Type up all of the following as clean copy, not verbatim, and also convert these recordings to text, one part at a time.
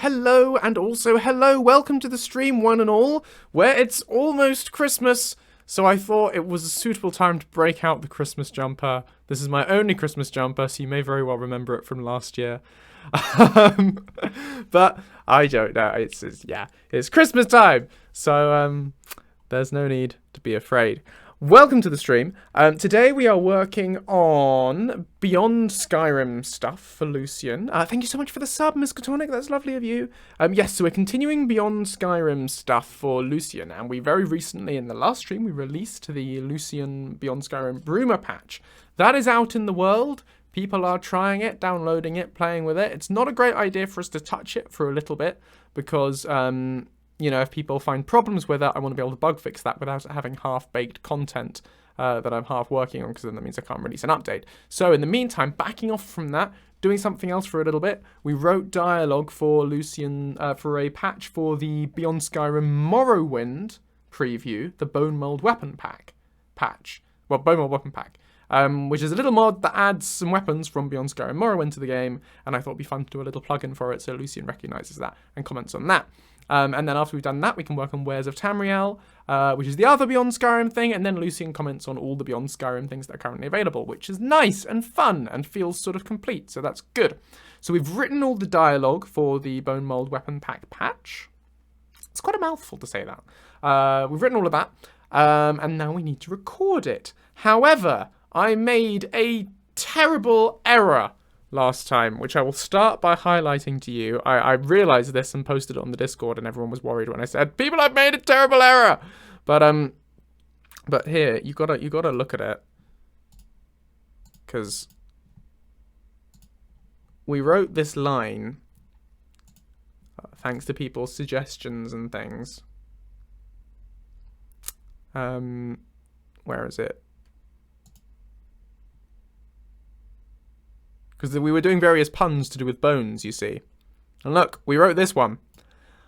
hello, and also hello, welcome to the stream, one and all, where it's almost Christmas, so I thought it was a suitable time to break out the Christmas jumper. This is my only Christmas jumper, so you may very well remember it from last year. But I don't know, it's Christmas time, so there's no need to be afraid. Welcome to the stream. Today we are working on Beyond Skyrim stuff for Lucien. Thank you so much for the sub, Miss Catonic. That's lovely of you. Yes, so we're continuing Beyond Skyrim stuff for Lucien, and we very recently, in the last stream, we released the Lucien Beyond Skyrim Bruma patch. That is out in the world. People are trying it, downloading it, playing with it. It's not a great idea for us to touch it for a little bit because, you know, if people find problems with it, I want to be able to bug fix that without having half-baked content that I'm half working on, because then that means I can't release an update. So in the meantime, backing off from that, doing something else for a little bit, we wrote dialogue for Lucien for a patch for the Beyond Skyrim Morrowind preview, the Bonemold weapon patch. Well, Bonemold weapon pack. Which is a little mod that adds some weapons from Beyond Skyrim Morrowind to the game, and I thought it'd be fun to do a little plugin for it so Lucien recognises that and comments on that. And then after we've done that, we can work on Wares of Tamriel, which is the other Beyond Skyrim thing, and then Lucien comments on all the Beyond Skyrim things that are currently available, which is nice and fun and feels sort of complete, so that's good. So we've written all the dialogue for the Bonemold weapon pack patch. It's quite a mouthful to say that. We've written all of that, and now we need to record it. However, I made a terrible error last time, which I will start by highlighting to you. I realized this and posted it on the Discord, and everyone was worried when I said, "People, I've made a terrible error." But here you gotta look at it, because we wrote this line thanks to people's suggestions and things. Where is it? Because we were doing various puns to do with bones, you see. And look, we wrote this one.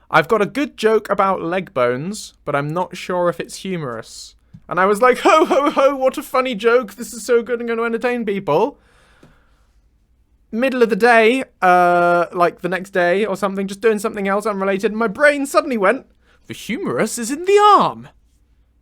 "I've got a good joke about leg bones, but I'm not sure if it's humorous." And I was like, ho, ho, ho, what a funny joke. This is so good and going to entertain people. Middle of the day, like the next day or something, just doing something else unrelated, and my brain suddenly went, "The humorous is in the arm."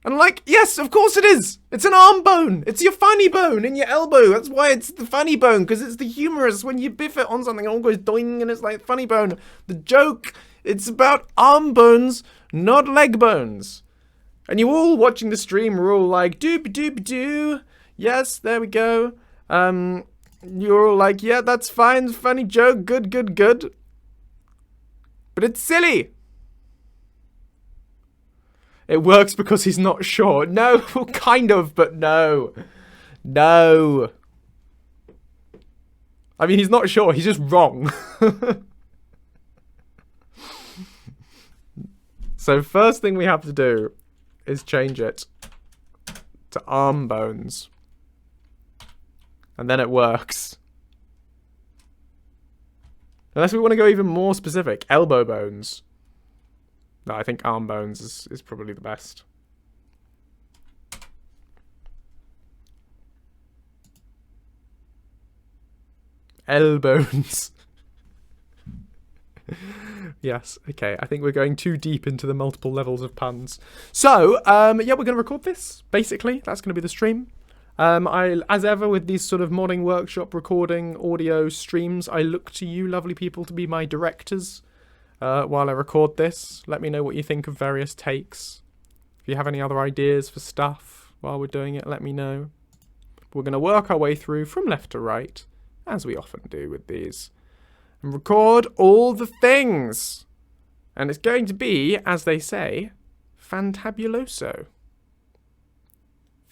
And I'm like, yes, of course it is. It's an arm bone. It's your funny bone in your elbow. That's why it's the funny bone, because it's the humorous. When you biff it on something, it all goes doing, and it's like funny bone. The joke, it's about arm bones, not leg bones. And you all watching the stream were all like, doop-doop-doo. Yes, there we go. You're all like, yeah, that's fine. Funny joke. Good, good, good. But it's silly. It works because he's not sure. No, kind of, but no. No. I mean, he's not sure. He's just wrong. So first thing we have to do is change it to arm bones. And then it works. Unless we want to go even more specific. Elbow bones. No, I think arm bones is probably the best. Elbones. Yes, okay. I think we're going too deep into the multiple levels of puns. So, yeah, we're going to record this, basically. That's going to be the stream. As ever with these sort of modding workshop recording audio streams, I look to you lovely people to be my directors. While I record this, let me know what you think of various takes. If you have any other ideas for stuff while we're doing it, let me know. We're going to work our way through from left to right, as we often do with these, and record all the things. And it's going to be, as they say, fantabuloso.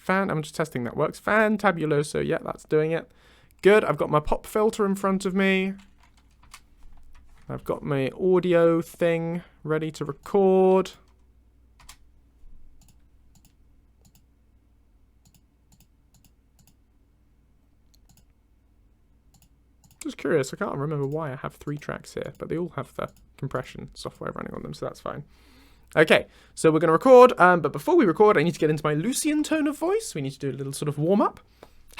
I'm just testing that works. Fantabuloso, yeah, that's doing it. Good, I've got my pop filter in front of me. I've got my audio thing ready to record. Just curious, I can't remember why I have 3 tracks here, but they all have the compression software running on them, so that's fine. Okay, so we're going to record, but before we record, I need to get into my Lucien tone of voice. We need to do a little sort of warm-up.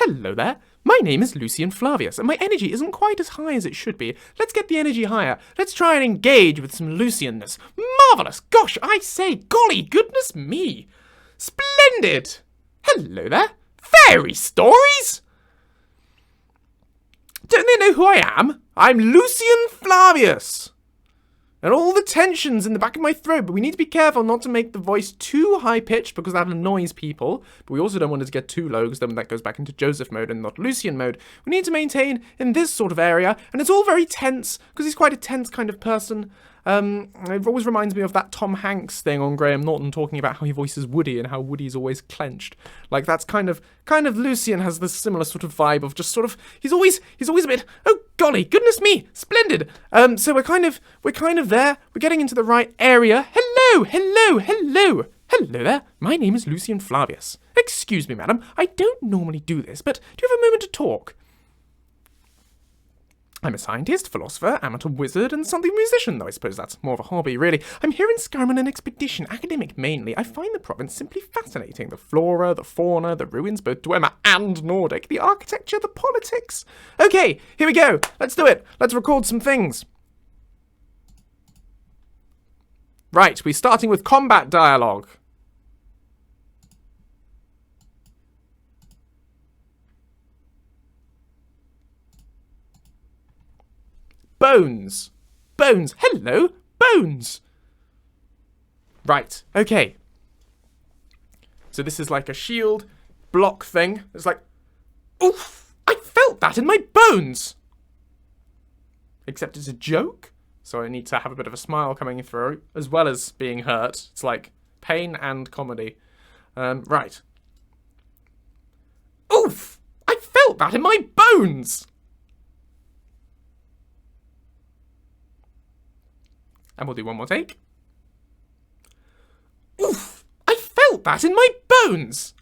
Hello there. My name is Lucien Flavius, and my energy isn't quite as high as it should be. Let's get the energy higher. Let's try and engage with some Lucianness. Marvellous! Gosh, I say, golly goodness me! Splendid! Hello there. Fairy stories? Don't they know who I am? I'm Lucien Flavius. And all the tension's in the back of my throat, but we need to be careful not to make the voice too high-pitched because that annoys people. But we also don't want it to get too low because then that goes back into Joseph mode and not Lucien mode. We need to maintain in this sort of area, and it's all very tense because he's quite a tense kind of person. It always reminds me of that Tom Hanks thing on Graham Norton talking about how he voices Woody and how Woody's always clenched. Like that's kind of Lucien has this similar sort of vibe of just sort of he's always a bit, oh golly goodness me, splendid. So we're kind of there. We're getting into the right area. Hello there. My name is Lucien Flavius. Excuse me, madam. I don't normally do this, but do you have a moment to talk? I'm a scientist, philosopher, amateur wizard, and something musician, though I suppose that's more of a hobby, really. I'm here in Skyrim on an expedition, academic mainly. I find the province simply fascinating. The flora, the fauna, the ruins, both Dwemer and Nordic, the architecture, the politics. Okay, here we go. Let's do it. Let's record some things. Right, we're starting with combat dialogue. Bones. Hello, Bones. Right, okay. So this is like a shield block thing. It's like, oof, I felt that in my bones. Except it's a joke, so I need to have a bit of a smile coming through, as well as being hurt. It's like pain and comedy. Right. Oof, I felt that in my bones. And we'll do one more take. Oof! I felt that in my bones!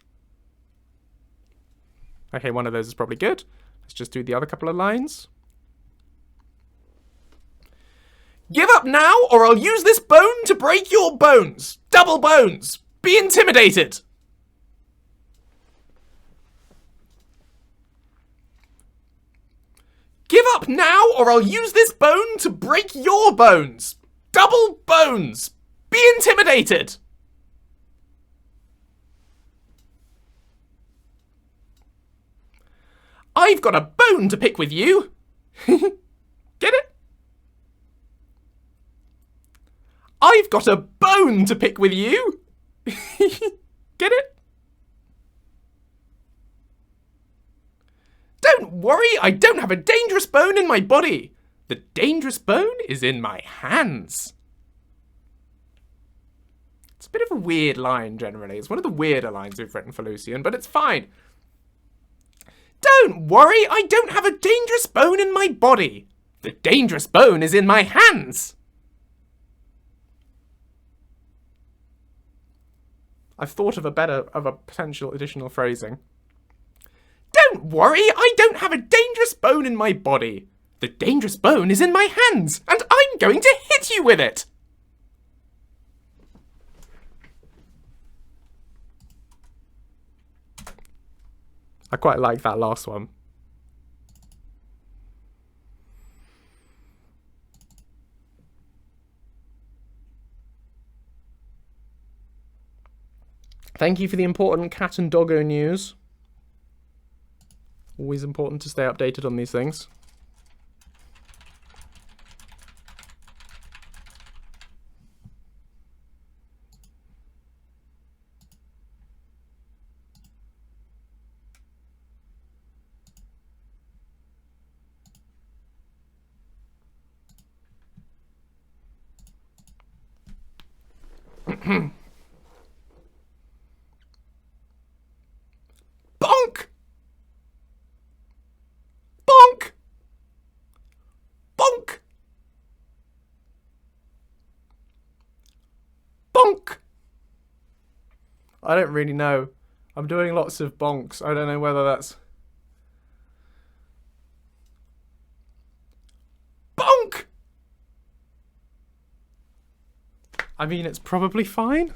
Okay, one of those is probably good. Let's just do the other couple of lines. Give up now, or I'll use this bone to break your bones. Double bones. Be intimidated. Give up now, or I'll use this bone to break your bones. Double bones! Be intimidated! I've got a bone to pick with you! Get it? I've got a bone to pick with you! Get it? Don't worry, I don't have a dangerous bone in my body! The dangerous bone is in my hands. It's a bit of a weird line, generally. It's one of the weirder lines we've written for Lucien, but it's fine. Don't worry, I don't have a dangerous bone in my body. The dangerous bone is in my hands. I've thought of a potential additional phrasing. Don't worry, I don't have a dangerous bone in my body. The dangerous bone is in my hands, and I'm going to hit you with it! I quite like that last one. Thank you for the important cat and doggo news. Always important to stay updated on these things. Bonk! Bonk! Bonk! Bonk! I don't really know. I'm doing lots of bonks. I don't know whether that's... Bonk! I mean, it's probably fine.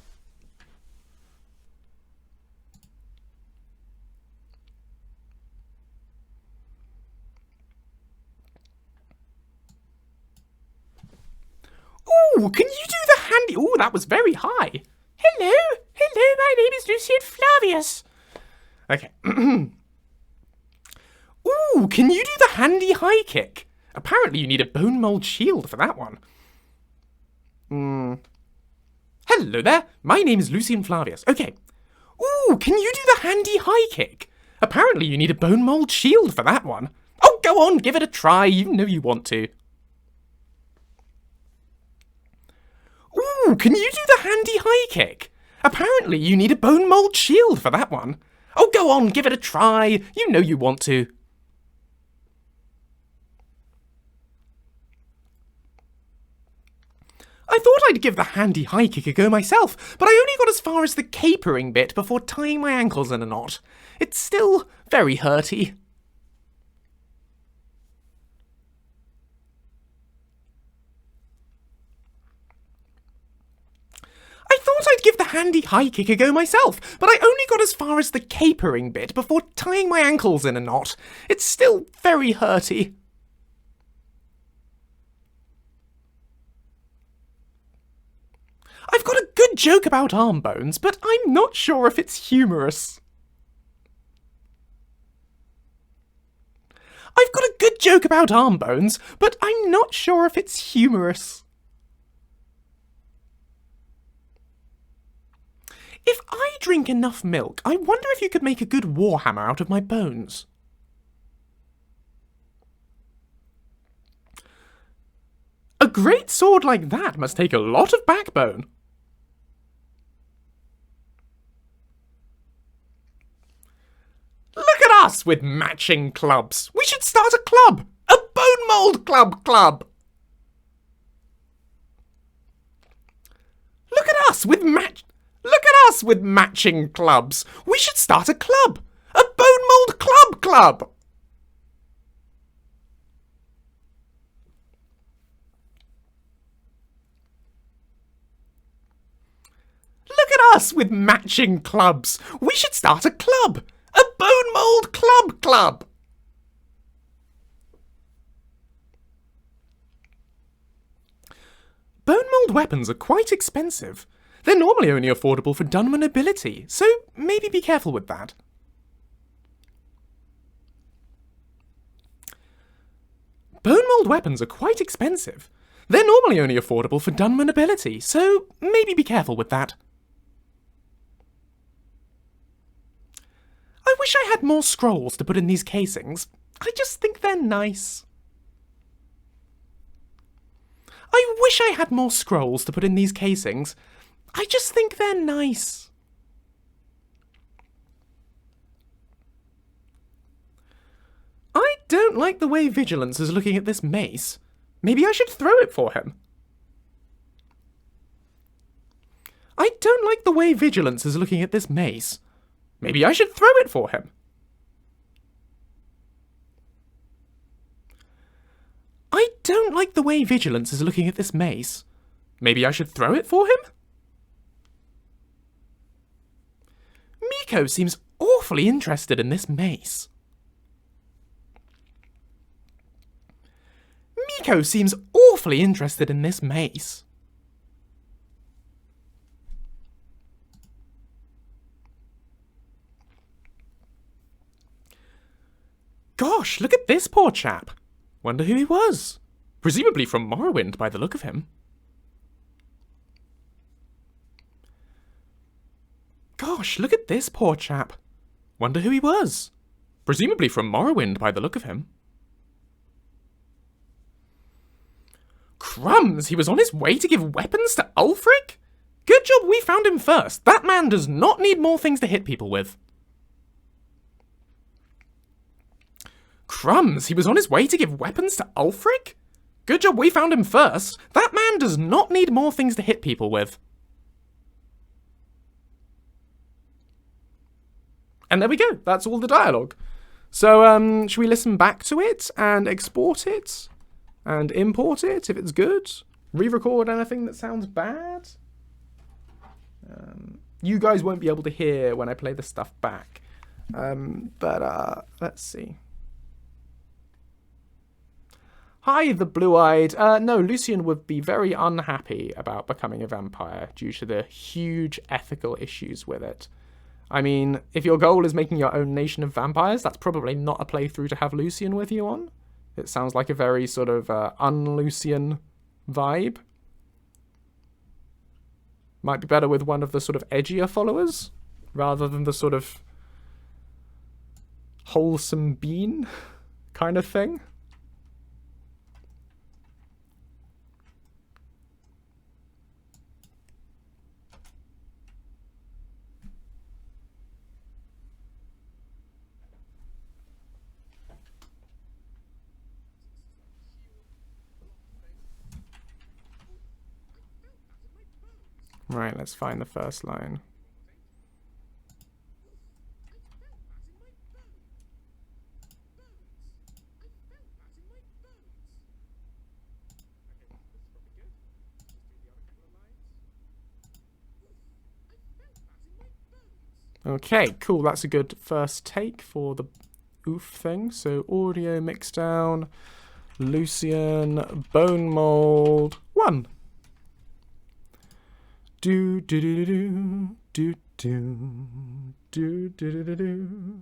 Ooh, can you do the handy... Ooh, that was very high. Hello, my name is Lucien Flavius. Okay. Ooh, can you do the handy high kick? Apparently you need a Bonemold shield for that one. Hello there, my name is Lucien Flavius. Okay. Ooh, can you do the handy high kick? Apparently you need a Bonemold shield for that one. Oh, go on, give it a try, you know you want to. Ooh, can you do the handy high kick? Apparently you need a Bonemold shield for that one. Oh, go on, give it a try, you know you want to. I thought I'd give the handy high kick a go myself, but I only got as far as the capering bit before tying my ankles in a knot. It's still very hurty. I thought I'd give the handy high kick a go myself, but I only got as far as the capering bit before tying my ankles in a knot. It's still very hurty. I've got a good joke about arm bones, but I'm not sure if it's humorous. I've got a good joke about arm bones, but I'm not sure if it's humorous. If I drink enough milk, I wonder if you could make a good warhammer out of my bones. A great sword like that must take a lot of backbone. Look at us with matching clubs. We should start a club. A Bonemold club. Look at us with matching clubs. We should start a club. A Bonemold club. Look at us with matching clubs. We should start a club. A Bonemold club. Bonemold weapons are quite expensive. They're normally only affordable for Dunmer nobility, so maybe be careful with that. Bonemold weapons are quite expensive. They're normally only affordable for Dunmer nobility, so maybe be careful with that. I wish I had more scrolls to put in these casings. I just think they're nice. I wish I had more scrolls to put in these casings. I just think they're nice. I don't like the way Vigilance is looking at this mace. Maybe I should throw it for him. I don't like the way Vigilance is looking at this mace. Maybe I should throw it for him. I don't like the way Vigilance is looking at this mace. Maybe I should throw it for him? Miko seems awfully interested in this mace. Miko seems awfully interested in this mace. Gosh, look at this poor chap. Wonder who he was. Presumably from Morrowind by the look of him. Gosh, look at this poor chap. Wonder who he was. Presumably from Morrowind by the look of him. Crumbs, he was on his way to give weapons to Ulfric? Good job we found him first. That man does not need more things to hit people with. Crumbs, he was on his way to give weapons to Ulfric? Good job we found him first. That man does not need more things to hit people with. And there we go. That's all the dialogue. So, should we listen back to it and export it and import it if it's good? Re-record anything that sounds bad? You guys won't be able to hear when I play the stuff back. But let's see. Hi, the blue-eyed. No, Lucien would be very unhappy about becoming a vampire due to the huge ethical issues with it. I mean, if your goal is making your own nation of vampires, that's probably not a playthrough to have Lucien with you on. It sounds like a very sort of un-Lucien vibe. Might be better with one of the sort of edgier followers, rather than the sort of wholesome bean kind of thing. Right, let's find the first line. Okay, cool. That's a good first take for the oof thing. So audio mix down, Lucien, Bonemold, 1. Do do do do do do do do do do.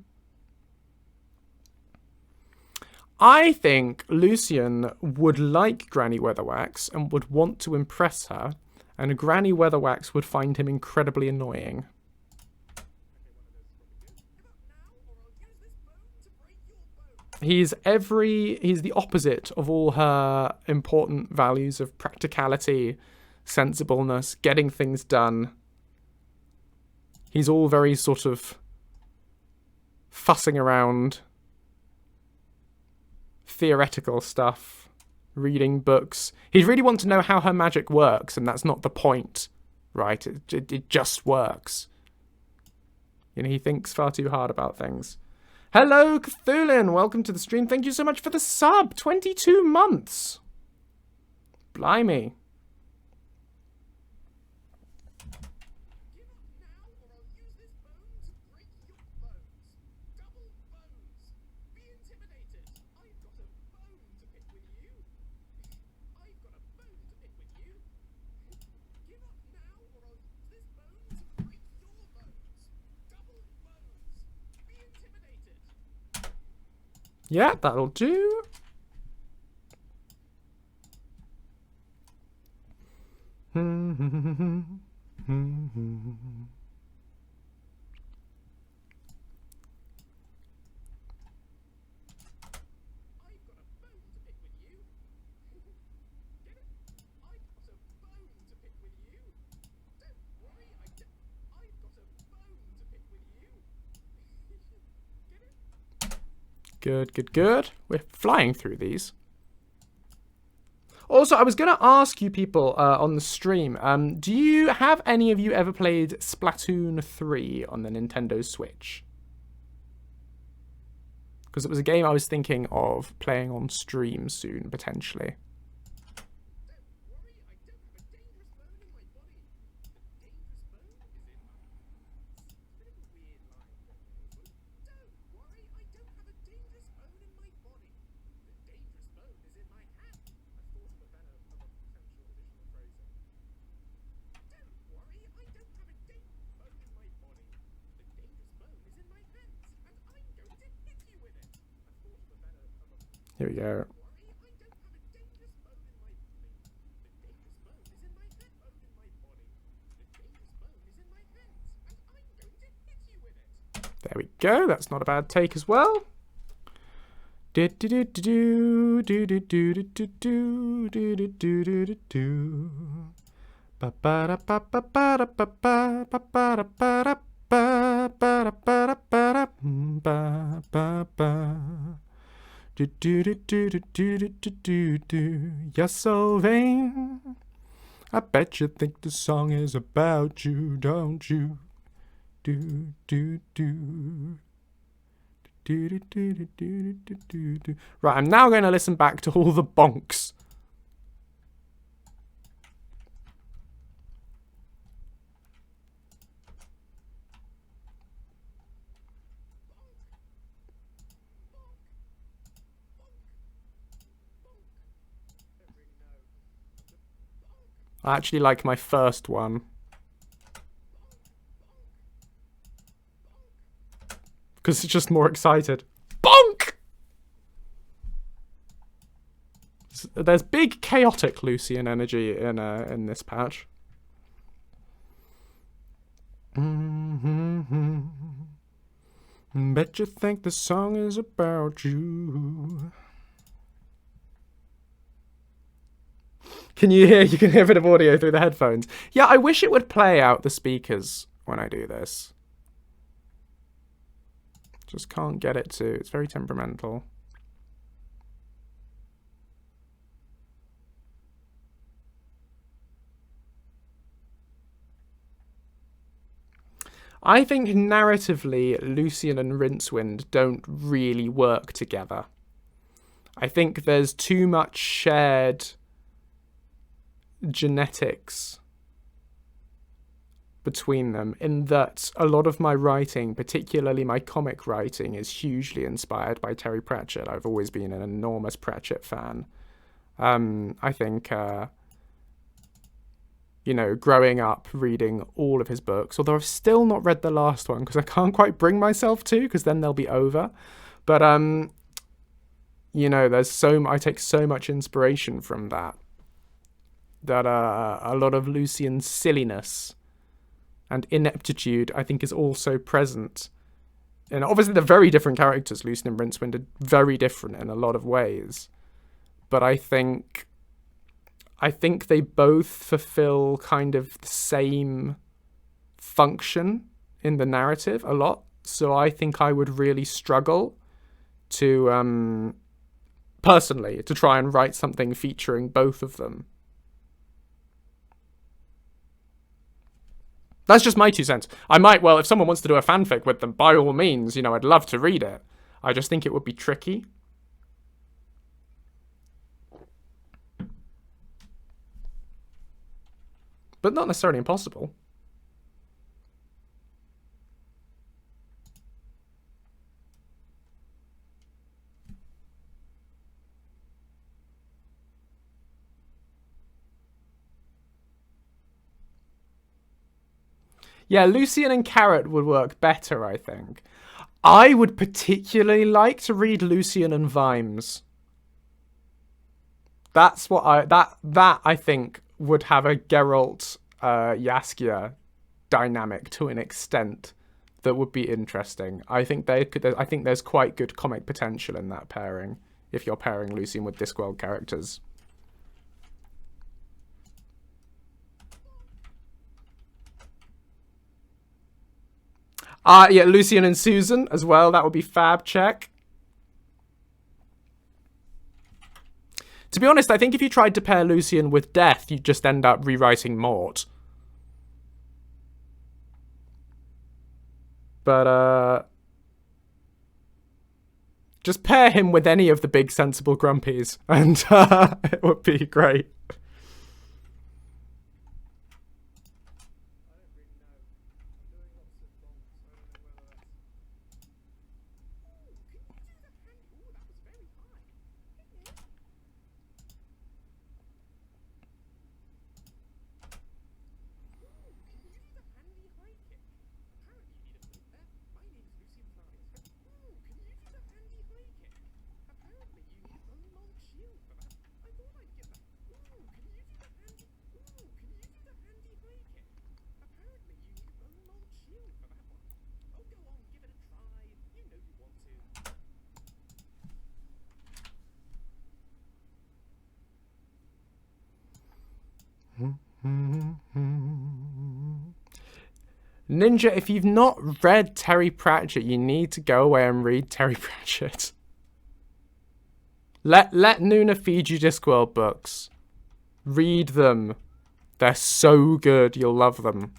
I think Lucien would like Granny Weatherwax and would want to impress her, and Granny Weatherwax would find him incredibly annoying. He's the opposite of all her important values of practicality, sensibleness, getting things done. He's all very sort of fussing around, theoretical stuff, reading books. He'd really want to know how her magic works, and that's not the point, right? It just works. You know, he thinks far too hard about things. Hello, Cthulhin! Welcome to the stream. Thank you so much for the sub! 22 months! Blimey. Yeah, that'll do. Good, good, good. We're flying through these. Also, I was going to ask you people on the stream, have any of you ever played Splatoon 3 on the Nintendo Switch? Because it was a game I was thinking of playing on stream soon, potentially. Here we go. There we go. That's not a bad take as well. You're so vain. I bet you think the song is about you, don't you? Do do do. Right, I'm now going to listen back to all the bonks. I actually like my first one. Because it's just more excited. Bonk! There's big chaotic Lucien energy in this patch. Bet you think the song is about you. Can you hear? You can hear a bit of audio through the headphones. Yeah, I wish it would play out the speakers when I do this. Just can't get it to. It's very temperamental. I think narratively, Lucien and Rincewind don't really work together. I think there's too much shared genetics between them, in that a lot of my writing, particularly my comic writing, is hugely inspired by Terry Pratchett. I've always been an enormous Pratchett fan. I think, you know, growing up reading all of his books, although I've still not read the last one because I can't quite bring myself to, because then they'll be over. But, you know, I take so much inspiration from that a lot of Lucien's silliness and ineptitude, I think, is also present. And obviously they're very different characters. Lucien and Rincewind are very different in a lot of ways. But I think they both fulfill kind of the same function in the narrative a lot. So I think I would really struggle to, personally, to try and write something featuring both of them. That's just my 2 cents. I might, well, if someone wants to do a fanfic with them, by all means, you know, I'd love to read it. I just think it would be tricky. But not necessarily impossible. Yeah, Lucien and Carrot would work better, I think. I would particularly like to read Lucien and Vimes. That's what that I think would have a Geralt Jaskier dynamic to an extent that would be interesting. I think there's quite good comic potential in that pairing if you're pairing Lucien with Discworld characters. Yeah, Lucien and Susan as well. That would be fab. Check. To be honest, I think if you tried to pair Lucien with Death, you'd just end up rewriting Mort. But, just pair him with any of the big sensible grumpies, and it would be great. Ninja, if you've not read Terry Pratchett, you need to go away and read Terry Pratchett. Let Nuna feed you Discworld books. Read them. They're so good, you'll love them.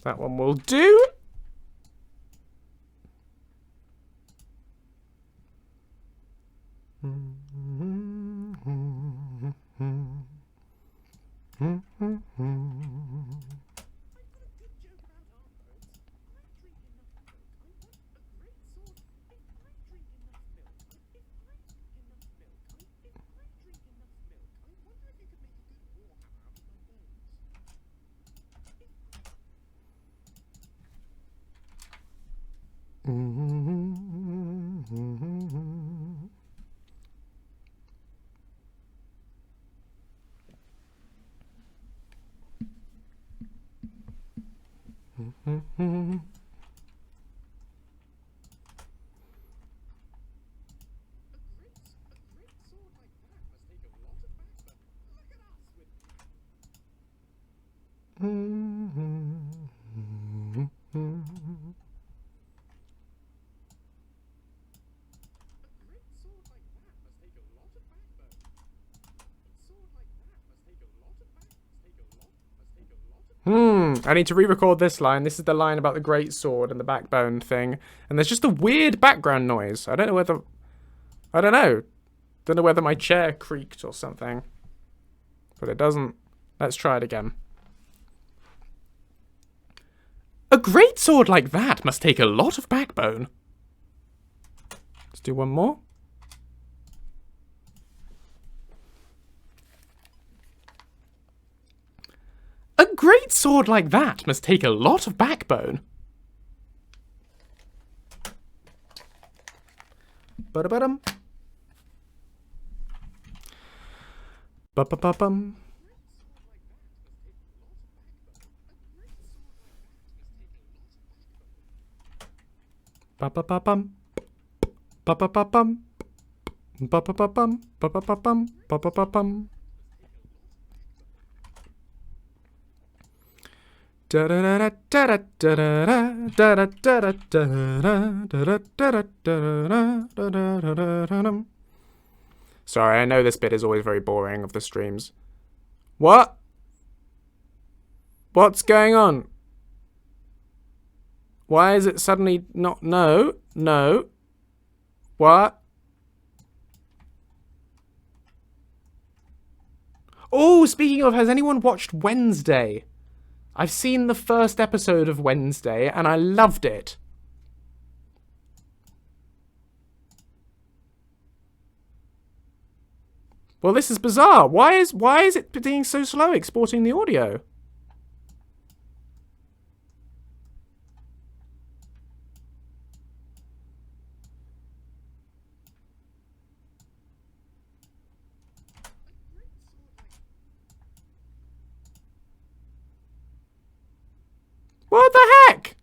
That one will do. I need to re-record this line. This is the line about the great sword and the backbone thing. And there's just a weird background noise. I don't know whether... I don't know. Don't know whether my chair creaked or something. But it doesn't. Let's try it again. A great sword like that must take a lot of backbone. Let's do one more. A great sword like that must take a lot of backbone. Ba-da-ba-dum. Ba-ba-ba-bum. Ba-ba-ba-bum. Ba-ba-ba-bum. Ba-ba-ba-bum. Ba-ba-ba-bum. Ba-ba-ba-bum. Sorry, I know this bit is always very boring of the streams. What? What's going on? Why is it suddenly not? No. No. What? Oh, speaking of, has anyone watched Wednesday? I've seen the first episode of Wednesday and I loved it. Well, this is bizarre. Why is it being so slow exporting the audio? What the heck?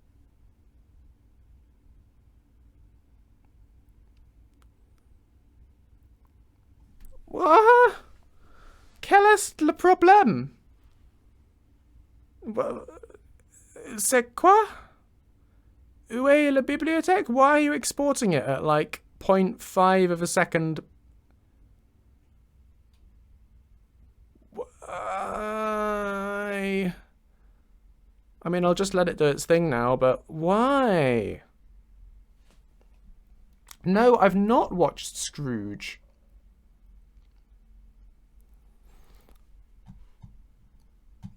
What? Quel est le problème? C'est quoi? Où est la bibliothèque? Why are you exporting it at like 0.5 of a second? I mean, I'll just let it do its thing now, but why? No, I've not watched Scrooge.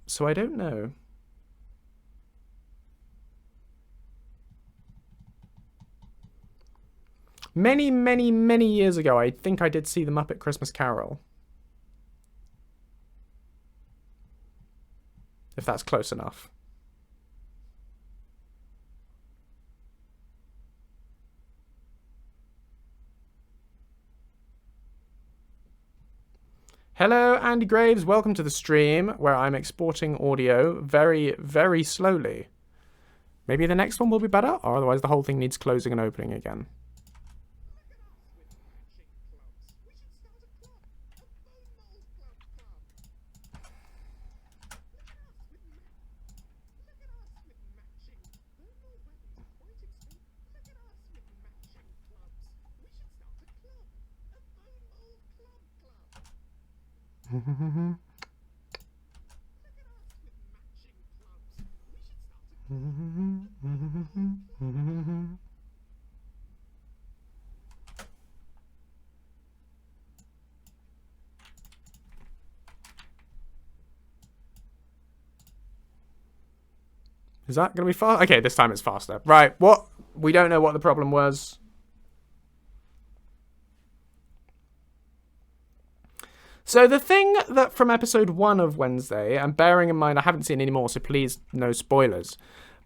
So I don't know. Many, many, many years ago, I think I did see The Muppet Christmas Carol. If that's close enough. Hello, Andy Graves. Welcome to the stream where I'm exporting audio very, very slowly. Maybe the next one will be better, or otherwise the whole thing needs closing and opening again. Is that going to be fast? Okay, this time it's faster. Right, what? We don't know what the problem was. So the thing that from episode 1 of Wednesday, and bearing in mind I haven't seen any more, so please no spoilers.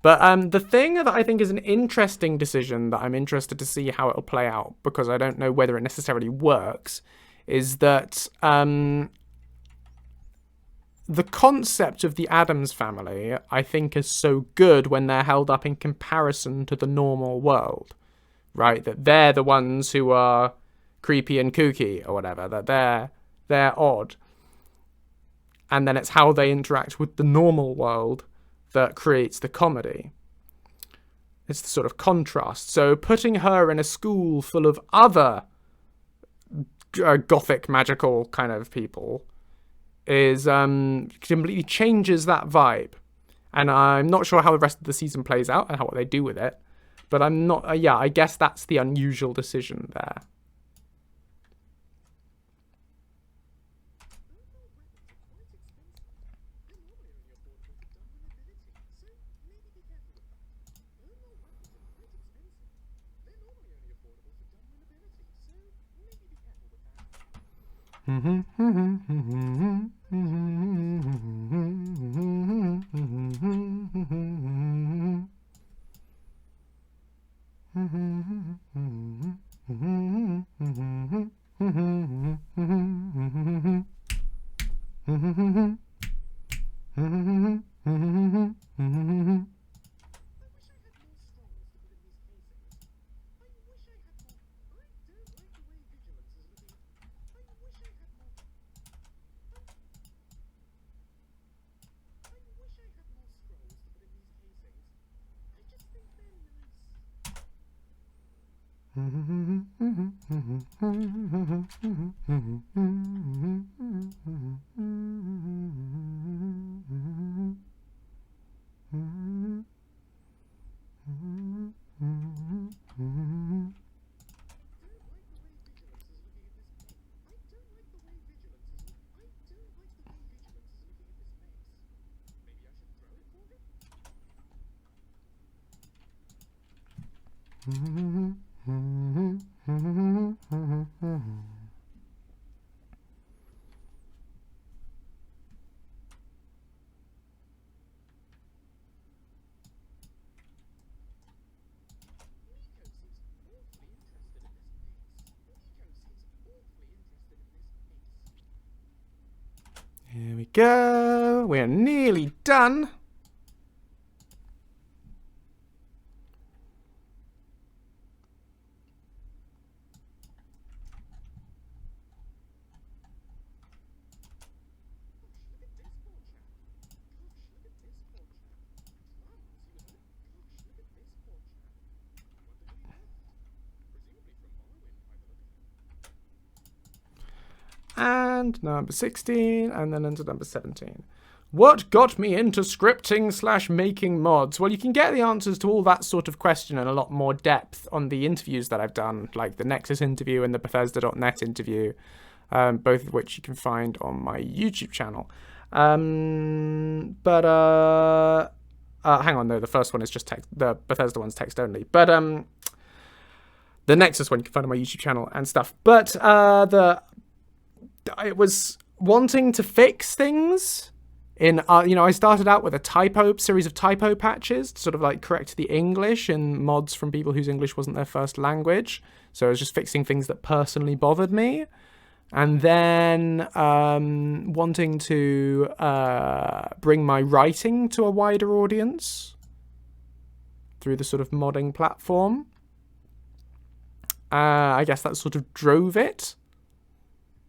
But the thing that I think is an interesting decision that I'm interested to see how it'll play out, because I don't know whether it necessarily works, is that the concept of the Addams family, I think, is so good when they're held up in comparison to the normal world, right? That they're the ones who are creepy and kooky or whatever, that they're odd. And then it's how they interact with the normal world that creates the comedy. It's the sort of contrast. So putting her in a school full of other gothic magical kind of people is completely changes that vibe. And I'm not sure how the rest of the season plays out and what they do with it. But I'm not, yeah, I guess that's the unusual decision there. Here we go. We're nearly done. And number 16, and then into number 17. What got me into scripting / making mods? Well, you can get the answers to all that sort of question in a lot more depth on the interviews that I've done, like the Nexus interview and the Bethesda.net interview, both of which you can find on my YouTube channel. Hang on, no, the first one is just text. The Bethesda one's text only. But the Nexus one you can find on my YouTube channel and stuff. But I was wanting to fix things in, I started out with a series of typo patches to sort of like correct the English in mods from people whose English wasn't their first language. So I was just fixing things that personally bothered me. And then wanting to bring my writing to a wider audience through the sort of modding platform. I guess that sort of drove it.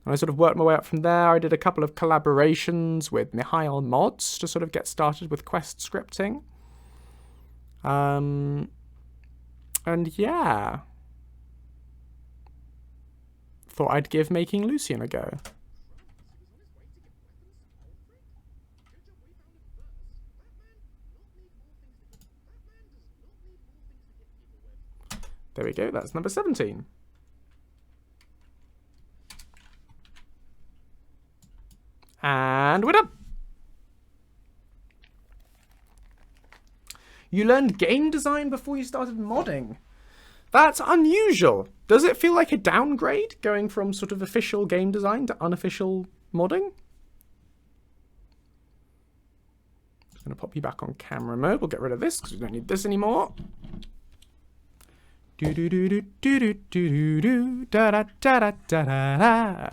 And I sort of worked my way up from there. I did a couple of collaborations with Mihail Mods to sort of get started with quest scripting. And yeah. Thought I'd give making Lucien a go. There we go, that's number 17. And we're done. You learned game design before you started modding. That's unusual. Does it feel like a downgrade going from sort of official game design to unofficial modding? Just going to pop you back on camera mode. We'll get rid of this because we don't need this anymore. Do do do do do do do do da da da da da da.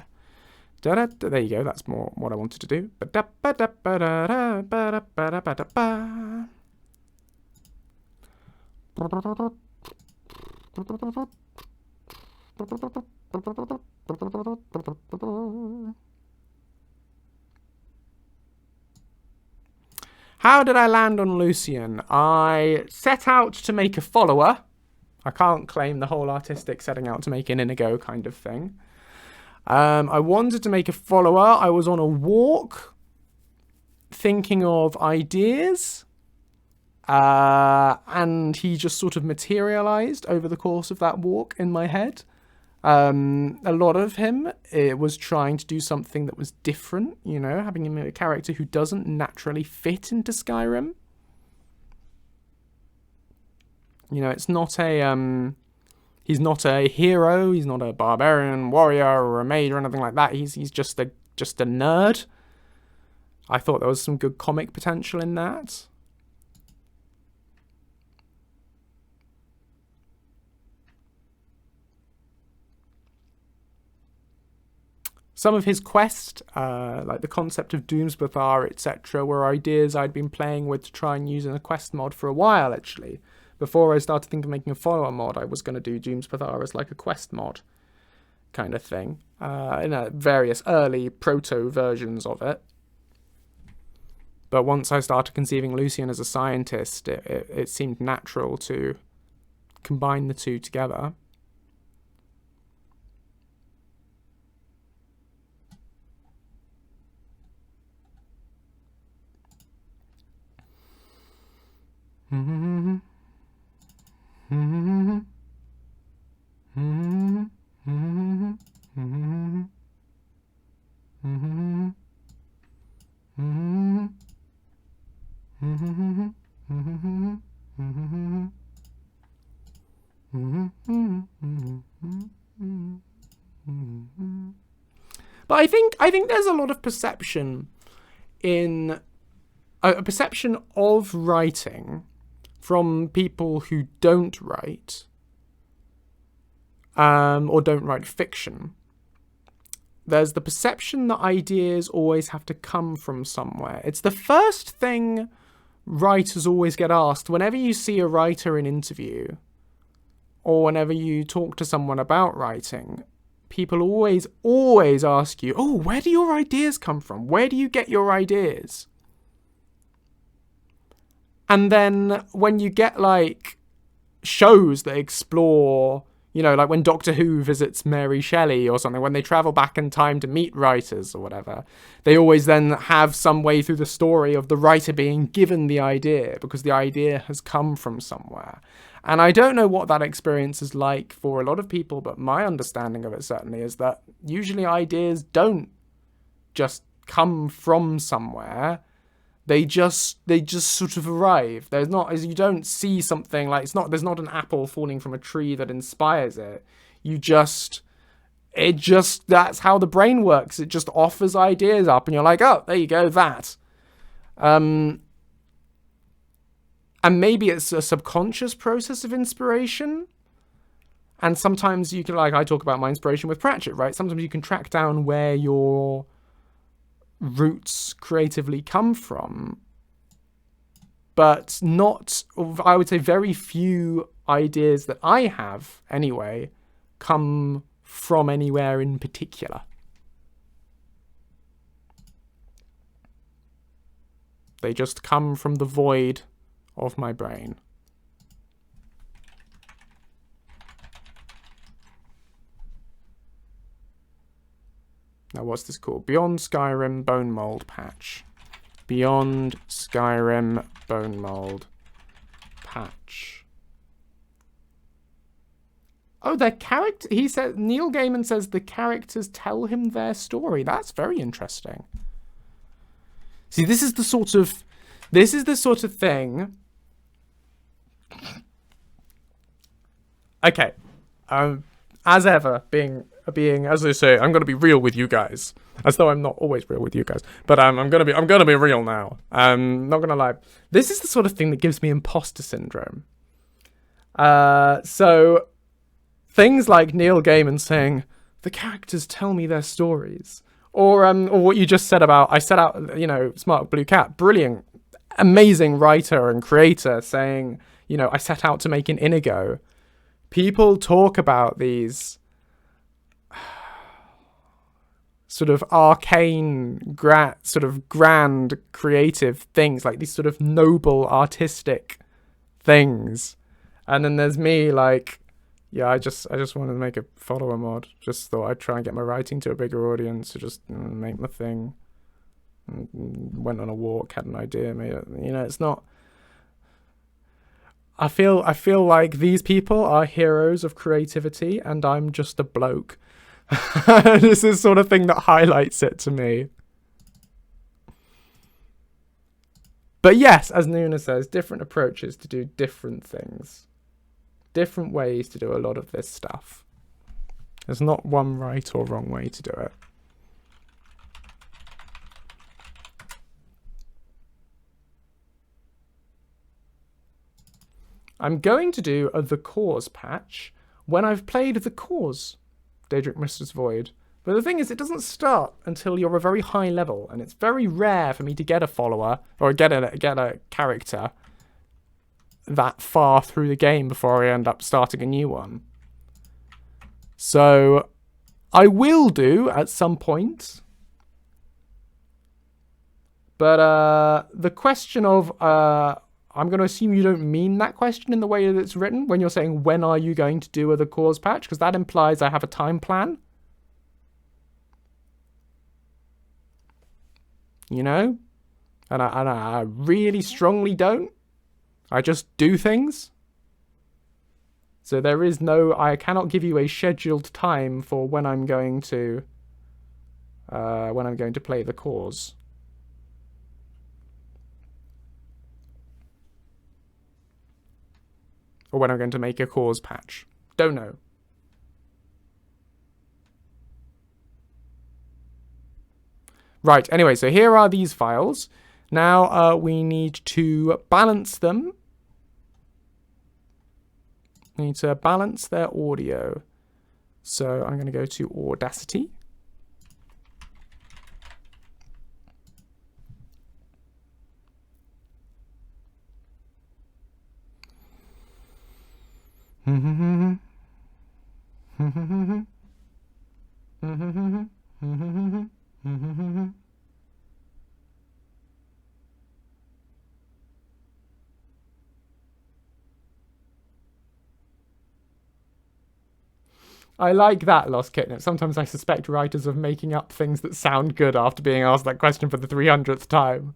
There you go, that's more what I wanted to do. How did I land on Lucien? I set out to make a follower. I can't claim the whole artistic setting out to make an Inigo kind of thing. I wanted to make a follower. I was on a walk thinking of ideas. And he just sort of materialized over the course of that walk in my head. A lot of him was trying to do something that was different, you know, having him a character who doesn't naturally fit into Skyrim. You know, it's not a, he's not a hero, he's not a barbarian warrior or a mage or anything like that. He's just a nerd. I thought there was some good comic potential in that. Some of his quest, like the concept of Doomspathar, etc., were ideas I'd been playing with to try and use in a quest mod for a while, actually. Before I started thinking of making a follower mod, I was going to do Doomspathar as like a quest mod kind of thing. In various early proto versions of it. But once I started conceiving Lucien as a scientist, it seemed natural to combine the two together. But I think there's a lot of perception in a perception of writing from people who don't write, or don't write fiction. There's the perception that ideas always have to come from somewhere. It's the first thing writers always get asked whenever you see a writer in interview, or whenever you talk to someone about writing. People always ask you, oh, where do your ideas come from? Where do you get your ideas? And then when you get, like, shows that explore, you know, like when Doctor Who visits Mary Shelley or something, when they travel back in time to meet writers or whatever, they always then have some way through the story of the writer being given the idea, because the idea has come from somewhere. And I don't know what that experience is like for a lot of people, but my understanding of it certainly is that usually ideas don't just come from somewhere. They just sort of arrive. There's not, as you don't see something like, there's not an apple falling from a tree that inspires it. That's how the brain works. It just offers ideas up and you're like, oh, there you go, that. And maybe it's a subconscious process of inspiration. And sometimes you can, like I talk about my inspiration with Pratchett, right? Sometimes you can track down where your roots creatively come from. But not, I would say very few ideas that I have, anyway, come from anywhere in particular. They just come from the void of my brain. Now, what's this called? Beyond Skyrim Bonemold patch. Beyond Skyrim Bonemold patch. Oh, their character. He said, Neil Gaiman says the characters tell him their story. That's very interesting. See, this is the sort of thing. Okay. As ever, being as I say, I'm gonna be real with you guys, as though I'm not always real with you guys. But I'm gonna be real now. Not gonna lie. This is the sort of thing that gives me imposter syndrome. So things like Neil Gaiman saying the characters tell me their stories, or what you just said about I set out, you know, Smart Blue Cat, brilliant, amazing writer and creator, saying, you know, I set out to make an Inigo. People talk about these sort of arcane, grand creative things, like these sort of noble artistic things. And then there's me, like, yeah, I just wanted to make a follower mod. Just thought I'd try and get my writing to a bigger audience, to just make my thing. Went on a walk, had an idea, made it. You know, it's not. I feel like these people are heroes of creativity, and I'm just a bloke. This is the sort of thing that highlights it to me. But yes, as Nuna says, different approaches to do different things. Different ways to do a lot of this stuff. There's not one right or wrong way to do it. I'm going to do a The Cause patch when I've played The Cause, Daedric Mistress Void. But the thing is, it doesn't start until you're a very high level, and it's very rare for me to get a follower or get a character that far through the game before I end up starting a new one. So I will do at some point. But the question of I'm going to assume you don't mean that question in the way that it's written when you're saying, when are you going to do the cause patch? Because that implies I have a time plan. You know? And I really strongly don't. I just do things. So there is no, I cannot give you a scheduled time for when I'm going to play the cause. Or when I'm going to make a cause patch. Don't know. Right, anyway, so here are these files. Now we need to balance them. We need to balance their audio. So I'm going to go to Audacity. I like that, Lost Kitten. Sometimes I suspect writers of making up things that sound good after being asked that question for the 300th time.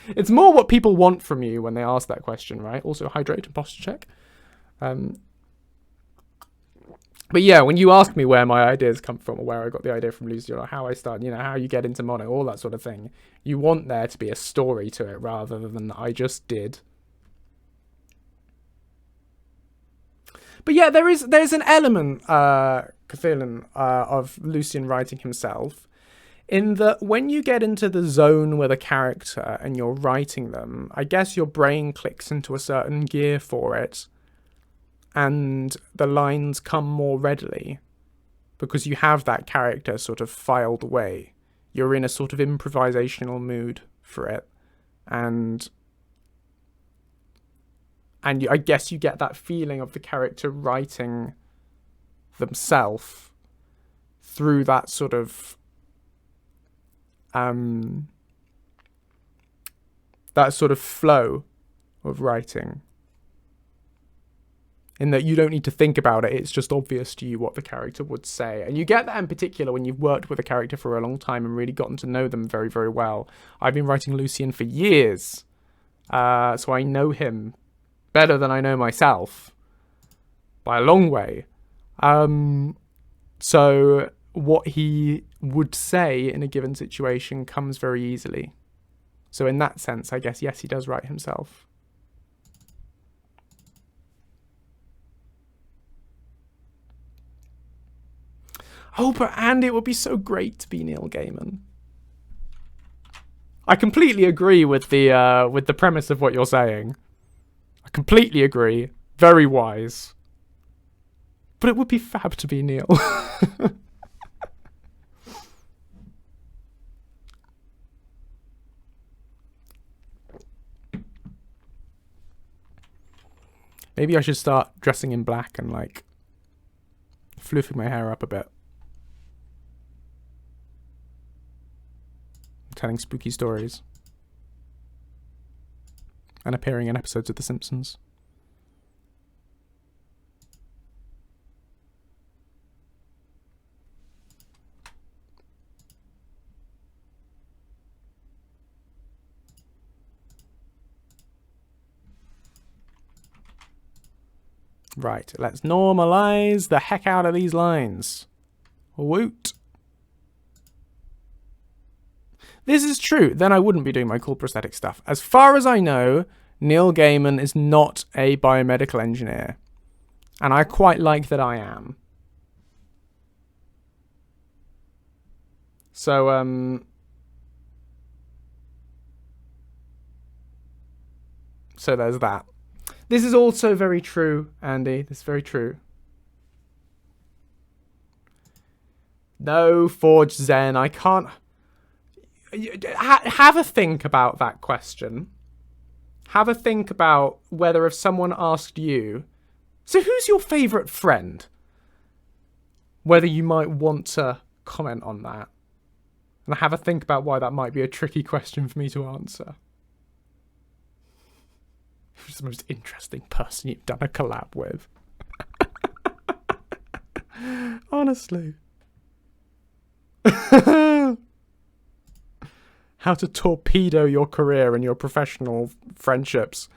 It's more what people want from you when they ask that question, right? Also, hydrate and posture check. But yeah, when you ask me where my ideas come from, or where I got the idea from Lucien, or how I started, you know, how you get into mono, all that sort of thing, you want there to be a story to it rather than I just did. But yeah, there's an element, Cathalan, of Lucien writing himself, in that when you get into the zone with a character and you're writing them, I guess your brain clicks into a certain gear for it. and the lines come more readily because you have that character sort of filed away. You're in a sort of improvisational mood for it, and I guess you get that feeling of the character writing themselves through that sort of flow of writing, in that you don't need to think about it, it's just obvious to you what the character would say. And you get that in particular when you've worked with a character for a long time and really gotten to know them very, very well. I've been writing Lucien for years, so I know him better than I know myself by a long way. So what he would say in a given situation comes very easily. So in that sense, I guess, yes, he does write himself. Oh, but Andy, it would be so great to be Neil Gaiman. I completely agree with the premise of what you're saying. I completely agree. Very wise. But it would be fab to be Neil. Maybe I should start dressing in black and, like, fluffing my hair up a bit. Telling spooky stories. And appearing in episodes of The Simpsons. Right, let's normalize the heck out of these lines. Woot. This is true, then I wouldn't be doing my cool prosthetic stuff. As far as I know, Neil Gaiman is not a biomedical engineer. And I quite like that I am. So, so there's that. This is also very true, Andy. This is very true. No, Forge Zen, I can't... Have a think about that question. Have a think about whether if someone asked you, so who's your favourite friend? Whether you might want to comment on that. And have a think about why that might be a tricky question for me to answer. Who's the most interesting person you've done a collab with? Honestly. How to torpedo your career and your professional friendships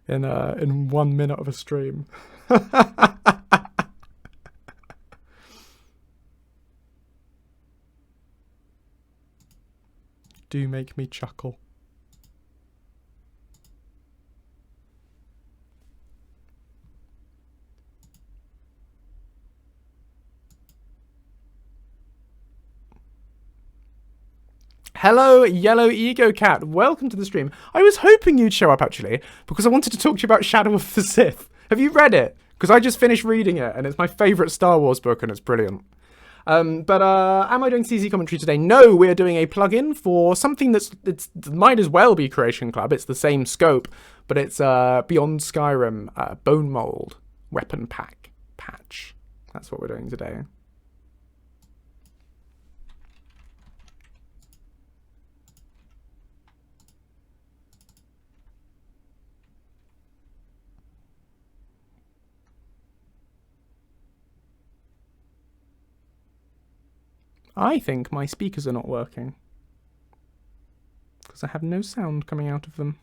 in 1 minute of a stream. Do make me chuckle. Hello, Yellow Ego Cat. Welcome to the stream. I was hoping you'd show up, actually, because I wanted to talk to you about Shadow of the Sith. Have you read it? Because I just finished reading it, and it's my favourite Star Wars book, and it's brilliant. Am I doing CC commentary today? No, we're doing a plugin for something it might as well be Creation Club. It's the same scope, but it's Beyond Skyrim Bonemold weapon pack patch. That's what we're doing today. I think my speakers are not working because I have no sound coming out of them.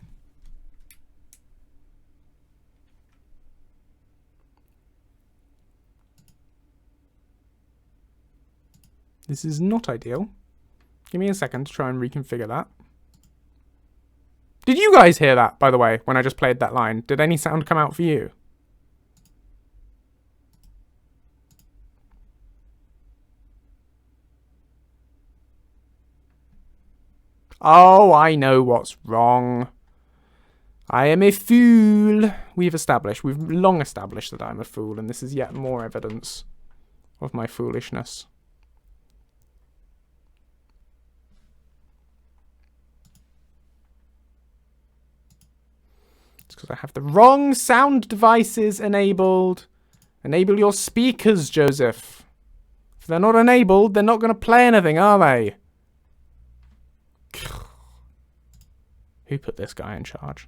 This is not ideal. Give me a second to try and reconfigure that. Did you guys hear that, by the way, when I just played that line? Did any sound come out for you? Oh, I know what's wrong. I am a fool. We've long established that I'm a fool, and this is yet more evidence of my foolishness. It's because I have the wrong sound devices enabled. Enable your speakers, Joseph. If they're not enabled, they're not going to play anything, are they? Who put this guy in charge?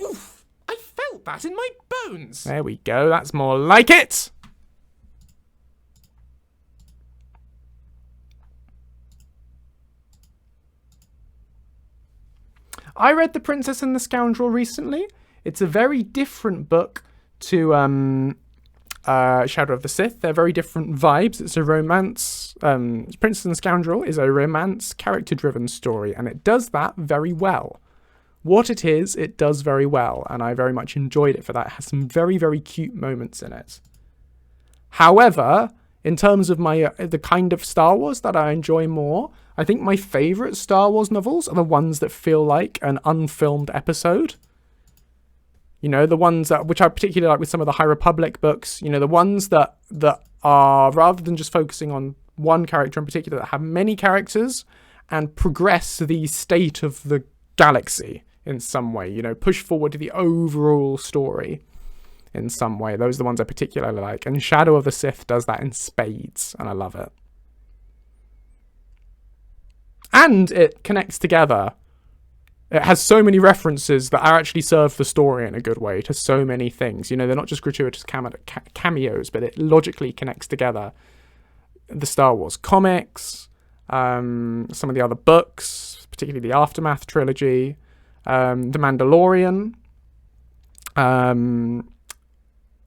Oof! I felt that in my bones! There we go, that's more like it! I read The Princess and the Scoundrel recently. It's a very different book to Shadow of the Sith. They're very different vibes. It's a romance. Princess and the Scoundrel is a romance, character-driven story, and it does that very well. What it is, it does very well, and I very much enjoyed it for that. It has some very, very cute moments in it. However, in terms of the kind of Star Wars that I enjoy more, I think my favourite Star Wars novels are the ones that feel like an unfilmed episode. You know, the ones which I particularly like with some of the High Republic books, you know, the ones that are, rather than just focusing on one character in particular, that have many characters and progress the state of the galaxy in some way, you know, push forward the overall story in some way. Those are the ones I particularly like. And Shadow of the Sith does that in spades, and I love it. And it connects together. It has so many references that actually serve the story in a good way to so many things. You know, they're not just gratuitous cameos, but it logically connects together the Star Wars comics, some of the other books, particularly the Aftermath trilogy, The Mandalorian.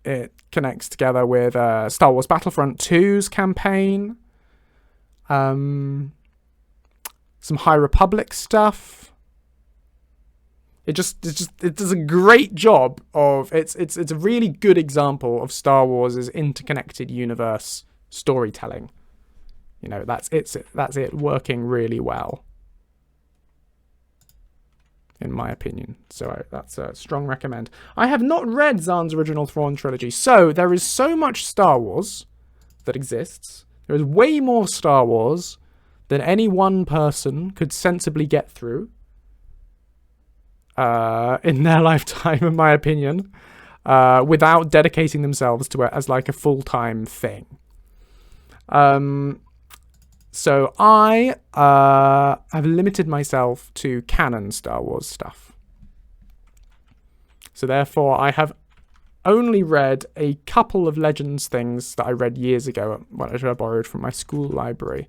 It connects together with Star Wars Battlefront 2's campaign, some High Republic stuff. It does a great job of it's a really good example of Star Wars' interconnected universe storytelling. You know, that's it working really well, in my opinion. So that's a strong recommend. I have not read Zahn's original Thrawn trilogy, so there is so much Star Wars that exists. There is way more Star Wars than any one person could sensibly get through in their lifetime, in my opinion, without dedicating themselves to it as like a full-time thing. So I have limited myself to canon Star Wars stuff. So therefore, I have only read a couple of Legends things that I read years ago, which I borrowed from my school library.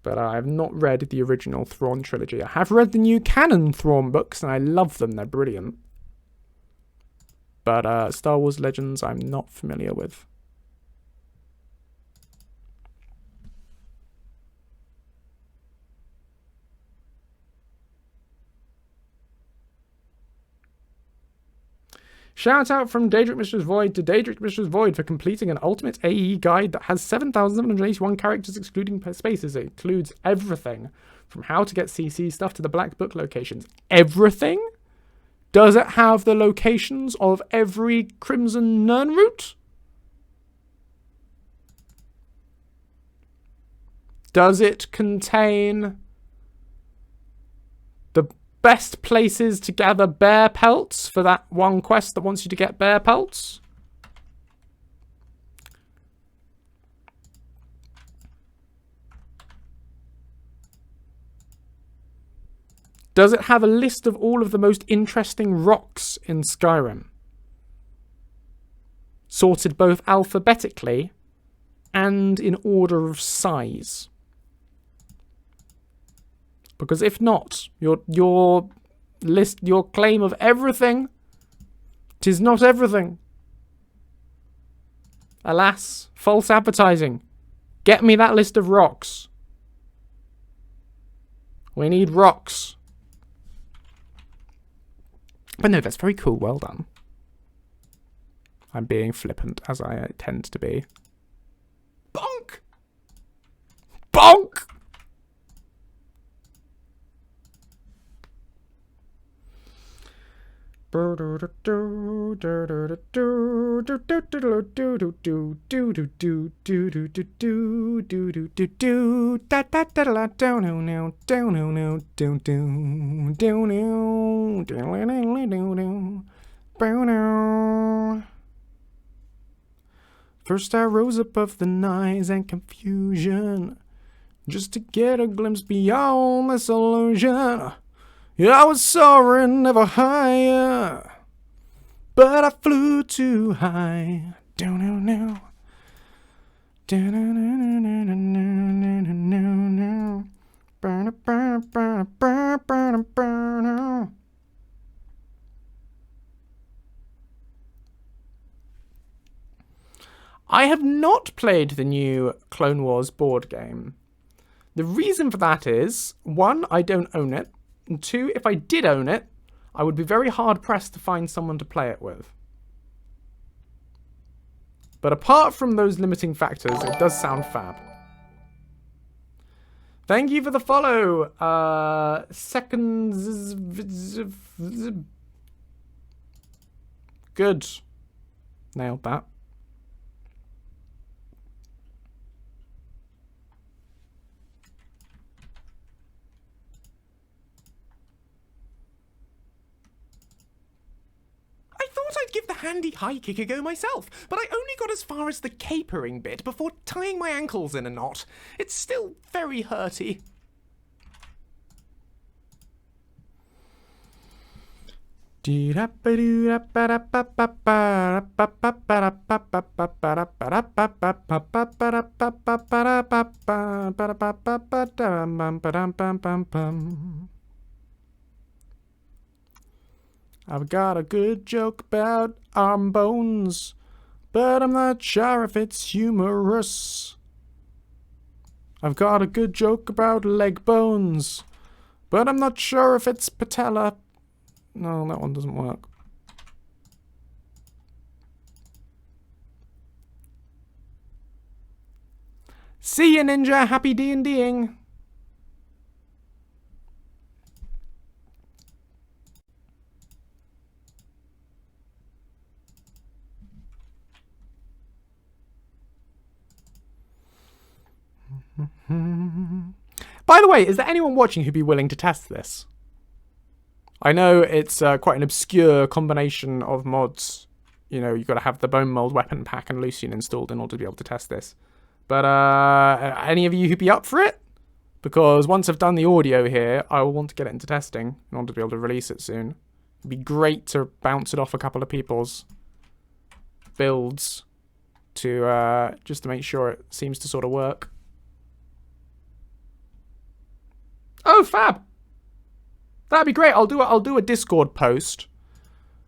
But I have not read the original Thrawn trilogy. I have read the new canon Thrawn books, and I love them. They're brilliant. But Star Wars Legends, I'm not familiar with. Shout out from Daedric Mistress Void to Daedric Mistress Void for completing an ultimate AE guide that has 7,781 characters excluding spaces. It includes everything from how to get CC stuff to the Black Book locations. Everything? Does it have the locations of every Crimson Nern route? Does it contain the best places to gather bear pelts for that one quest that wants you to get bear pelts? Does it have a list of all of the most interesting rocks in Skyrim? Sorted both alphabetically and in order of size. Because if not, your list, your claim of everything, 'tis not everything. Alas, false advertising. Get me that list of rocks. We need rocks. But no, that's very cool. Well done. I'm being flippant, as I tend to be. Bonk! First I rose above the noise and confusion, just to get a glimpse beyond this illusion. Yeah, I was soaring ever higher, but I flew too high. I have not played the new Clone Wars board game. The reason for that is, one, I don't own it, and two, if I did own it, I would be very hard-pressed to find someone to play it with. But apart from those limiting factors, it does sound fab. Thank you for the follow, seconds. Good. Nailed that. I'd give the handy high kick a go myself, but I only got as far as the capering bit before tying my ankles in a knot. It's still very hurty. I've got a good joke about arm bones, but I'm not sure if it's humorous. I've got a good joke about leg bones, but I'm not sure if it's patella. No, that one doesn't work. See ya, Ninja. Happy D&Ding. By the way, is there anyone watching who'd be willing to test this? I know it's quite an obscure combination of mods. You know, you've got to have the Bonemold weapon pack and Lucien installed in order to be able to test this. But any of you who'd be up for it? Because once I've done the audio here, I will want to get it into testing in order to be able to release it soon. It'd be great to bounce it off a couple of people's builds to just to make sure it seems to sort of work. Oh, fab! That'd be great. I'll do a Discord post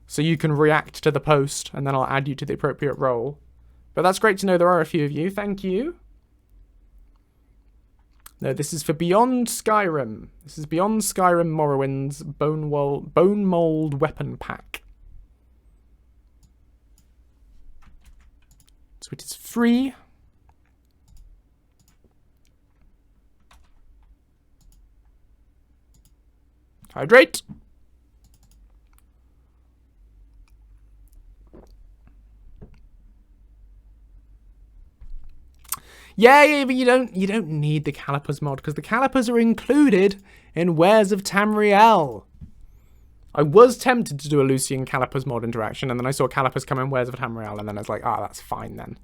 so you can react to the post, and then I'll add you to the appropriate role. But that's great to know there are a few of you. Thank you. No, this is for Beyond Skyrim. This is Beyond Skyrim Morrowing's Bonemold weapon pack. So it is free. Hydrate. Yeah, but you don't need the calipers mod because the calipers are included in Wares of Tamriel. I was tempted to do a Lucien calipers mod interaction, and then I saw calipers come in Wares of Tamriel, and then I was like, ah, that's fine then.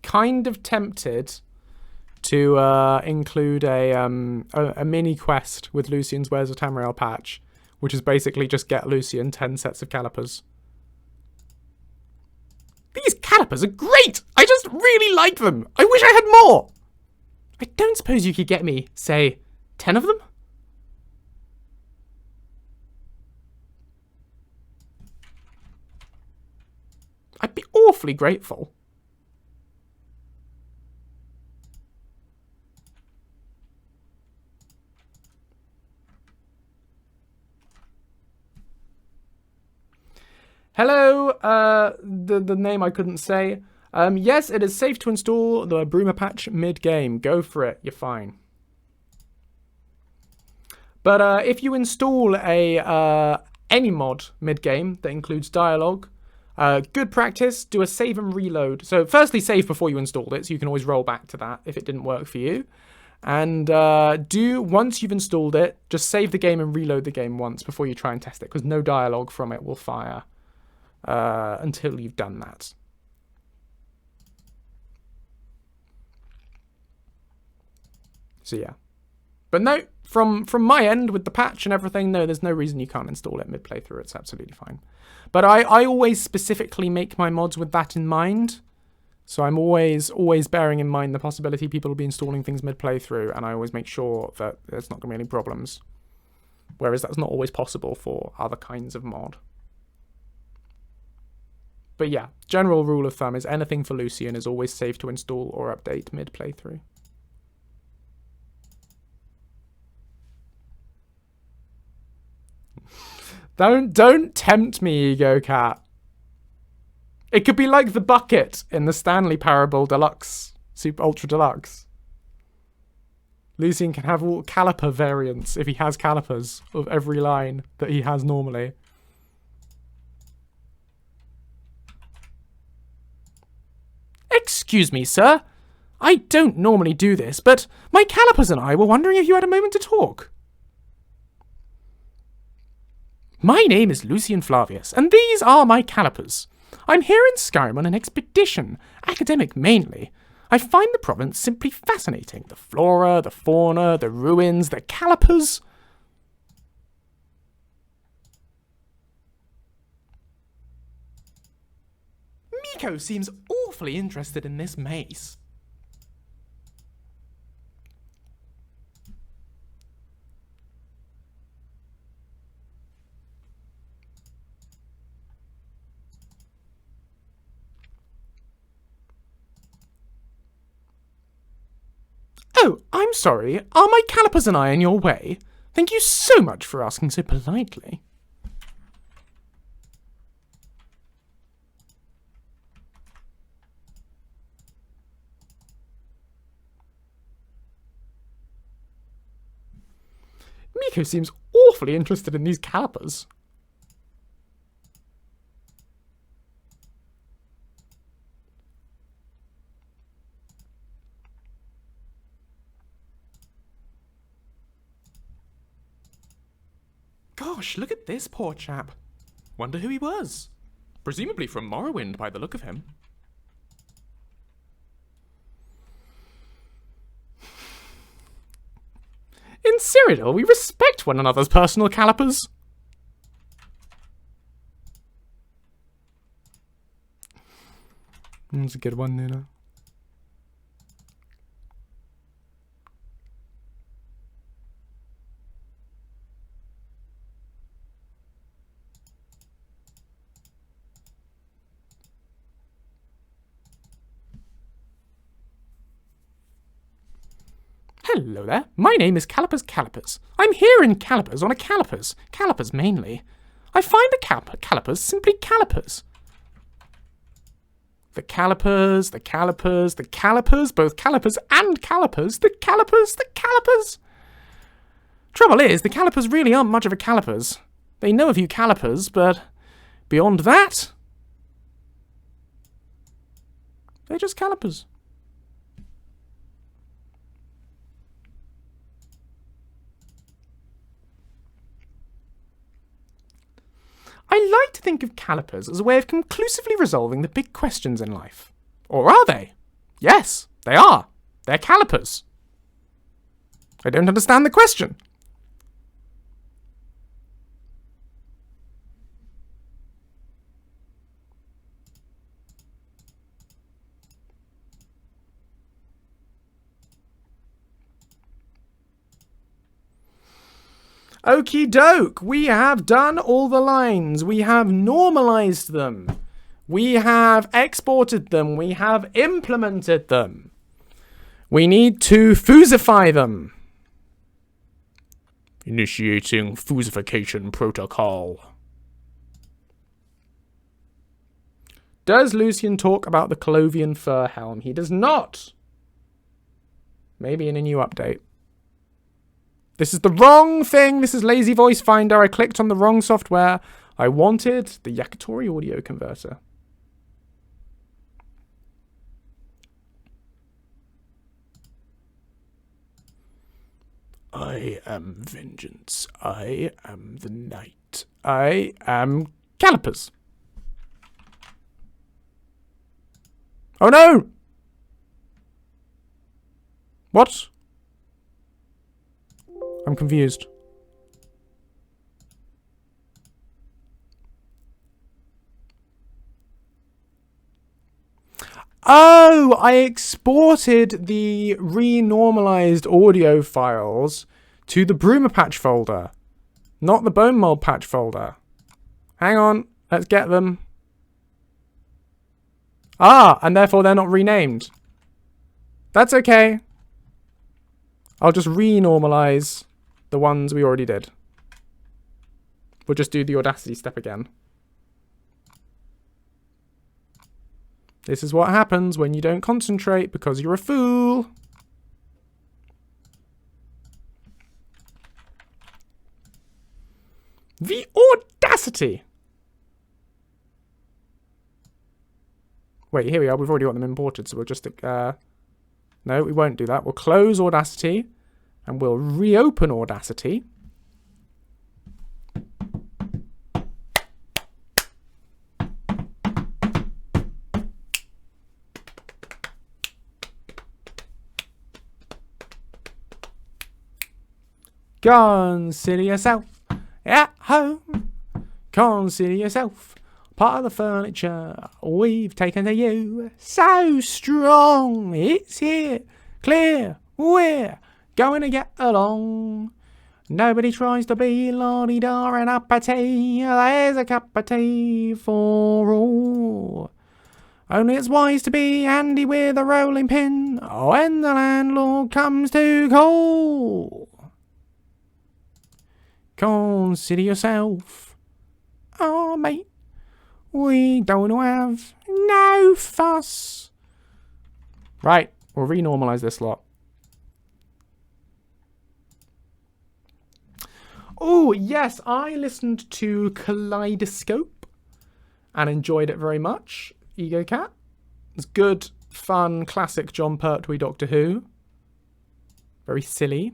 Kind of tempted to include a mini quest with Lucien's Wares of Tamriel patch, which is basically just get Lucien 10 sets of calipers. These calipers are great! I just really like them! I wish I had more! I don't suppose you could get me, say, 10 of them? I'd be awfully grateful. Hello, the name I couldn't say. Yes, it is safe to install the Bruma patch mid-game. Go for it, you're fine. But if you install any mod mid-game that includes dialogue, good practice, do a save and reload. So firstly, save before you installed it, so you can always roll back to that if it didn't work for you. And once you've installed it, just save the game and reload the game once before you try and test it, because no dialogue from it will fire until you've done that. So yeah. But no, from my end with the patch and everything, no, there's no reason you can't install it mid-playthrough. It's absolutely fine. But I always specifically make my mods with that in mind. So I'm always bearing in mind the possibility people will be installing things mid-playthrough, and I always make sure that there's not going to be any problems. Whereas that's not always possible for other kinds of mod. But yeah, general rule of thumb is anything for Lucien is always safe to install or update mid-playthrough. Don't tempt me, Ego Cat. It could be like the bucket in the Stanley Parable Deluxe, Super Ultra Deluxe. Lucien can have all caliper variants if he has calipers of every line that he has normally. Excuse me, sir. I don't normally do this, but my calipers and I were wondering if you had a moment to talk. My name is Lucien Flavius, and these are my calipers. I'm here in Skyrim on an expedition, academic mainly. I find the province simply fascinating. The flora, the fauna, the ruins, the calipers. Miko seems awfully interested in this mace. Oh, I'm sorry. Are my calipers and I in your way? Thank you so much for asking so politely. Miko seems awfully interested in these calipers. Gosh, look at this poor chap. Wonder who he was. Presumably from Morrowind by the look of him. In Cyrodiil, we respect one another's personal calipers. That's a good one, Nuna. Hello there. My name is Calipers. I'm here in Calipers on a calipers. Calipers mainly. I find the calipers simply calipers. The calipers, both calipers and calipers, the calipers. Trouble is, the calipers really aren't much of a calipers. They know a few calipers, but beyond that, they're just calipers. I like to think of calipers as a way of conclusively resolving the big questions in life. Or are they? Yes, they are. They're calipers. I don't understand the question. Okie doke, we have done all the lines. We have normalized them. We have exported them. We have implemented them. We need to foosify them. Initiating foosification protocol. Does Lucien talk about the Clovian fur helm? He does not. Maybe in a new update. This is the wrong thing. This is Lazy Voice Finder. I clicked on the wrong software. I wanted the Yakitori audio converter. I am vengeance. I am the night. I am Calipers. Oh no! What? I'm confused. Oh, I exported the renormalized audio files to the Broomer patch folder, not the Bonemold patch folder. Hang on, let's get them. Ah, and therefore they're not renamed. That's okay. I'll just renormalize the ones we already did. We'll just do the Audacity step again. This is what happens when you don't concentrate because you're a fool. The Audacity. Wait, here we are. We've already got them imported, so we'll just... no, we won't do that. We'll close Audacity, and we'll reopen Audacity. Consider yourself at home. Consider yourself part of the furniture we've taken to you. So strong, it's here, clear, we're going to get along. Nobody tries to be la-di-da and uppity. There's a cup of tea for all. Only it's wise to be handy with a rolling pin when the landlord comes to call. Consider yourself, oh mate, we don't have no fuss. Right, we'll renormalize this lot. Oh yes, I listened to Kaleidoscope and enjoyed it very much. Ego Cat. It's good, fun, classic John Pertwee Doctor Who. Very silly.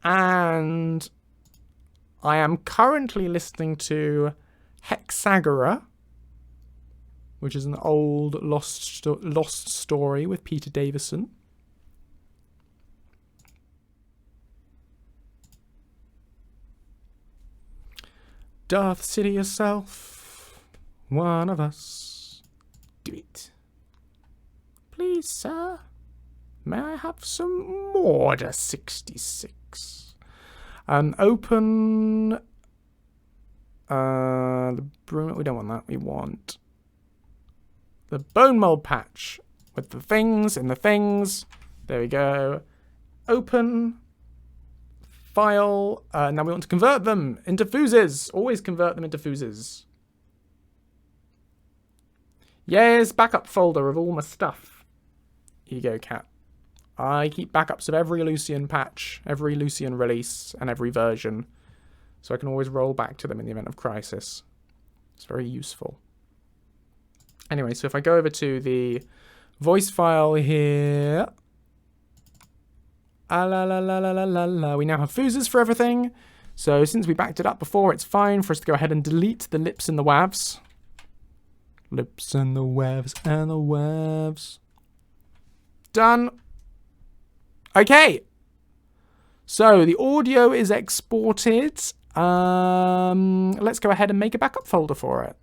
And I am currently listening to Hexagora, which is an old lost story with Peter Davison. Darth City yourself, one of us. Do it. Please, sir. May I have some Mortar 66? Open the broom. We don't want that. We want the Bonemold patch with the things in the things. There we go. Open file. Now we want to convert them into fuses. Always convert them into fuses. Yes, backup folder of all my stuff. Here you go, cat. I keep backups of every Lucien patch, every Lucien release, and every version, so I can always roll back to them in the event of crisis. It's very useful. Anyway, so if I go over to the voice file here, we now have fuses for everything. So since we backed it up before, it's fine for us to go ahead and delete the lips and the wavs. Lips and the wavs and the wavs. Done. Okay, so the audio is exported. Let's go ahead and make a backup folder for it.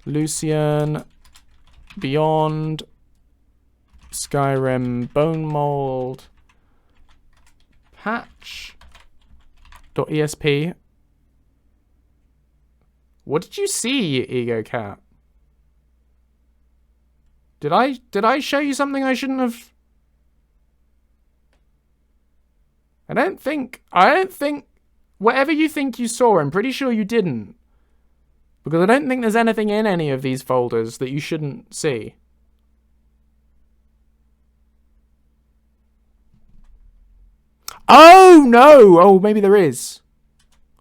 Lucien, Beyond, Skyrim, Bonemold, patch.esp. What did you see, Ego Cat? Did I show you something I shouldn't have? I don't think, whatever you think you saw, I'm pretty sure you didn't. Because I don't think there's anything in any of these folders that you shouldn't see. Oh, no! Oh, maybe there is.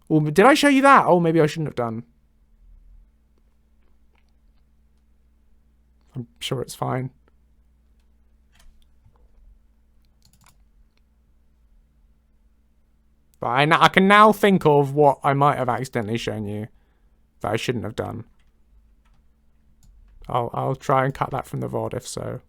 Well, did I show you that? Oh, maybe I shouldn't have done. I'm sure it's fine. But I can now think of what I might have accidentally shown you that I shouldn't have done. I'll try and cut that from the VOD if so.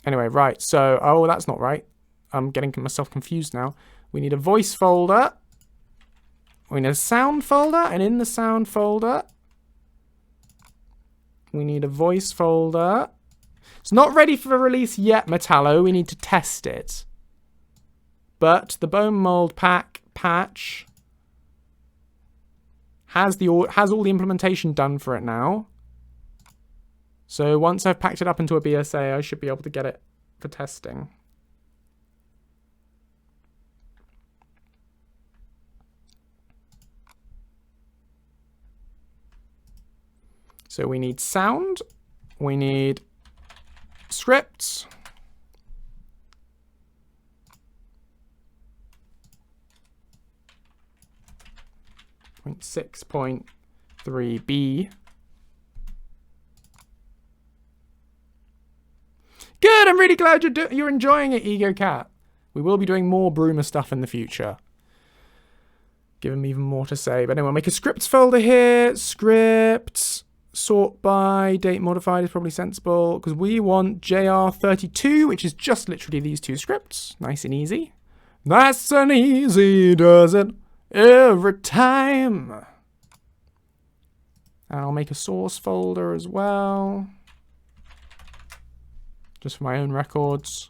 Anyway, right, so, oh, that's not right. I'm getting myself confused now. We need a voice folder. We need a sound folder, and in the sound folder, we need a voice folder. It's not ready for release yet, Metallo. We need to test it. But the Bonemold patch has all the implementation done for it now. So once I've packed it up into a BSA, I should be able to get it for testing. So we need sound, we need scripts, point 6.3b. Good, I'm really glad you're enjoying it, Ego Cat. We will be doing more Broomer stuff in the future. Give him even more to say. But anyway, I'll make a scripts folder here. Scripts, sort by, date modified is probably sensible. Because we want JR32, which is just literally these two scripts. Nice and easy. Nice and easy does it every time. And I'll make a source folder as well. Just for my own records.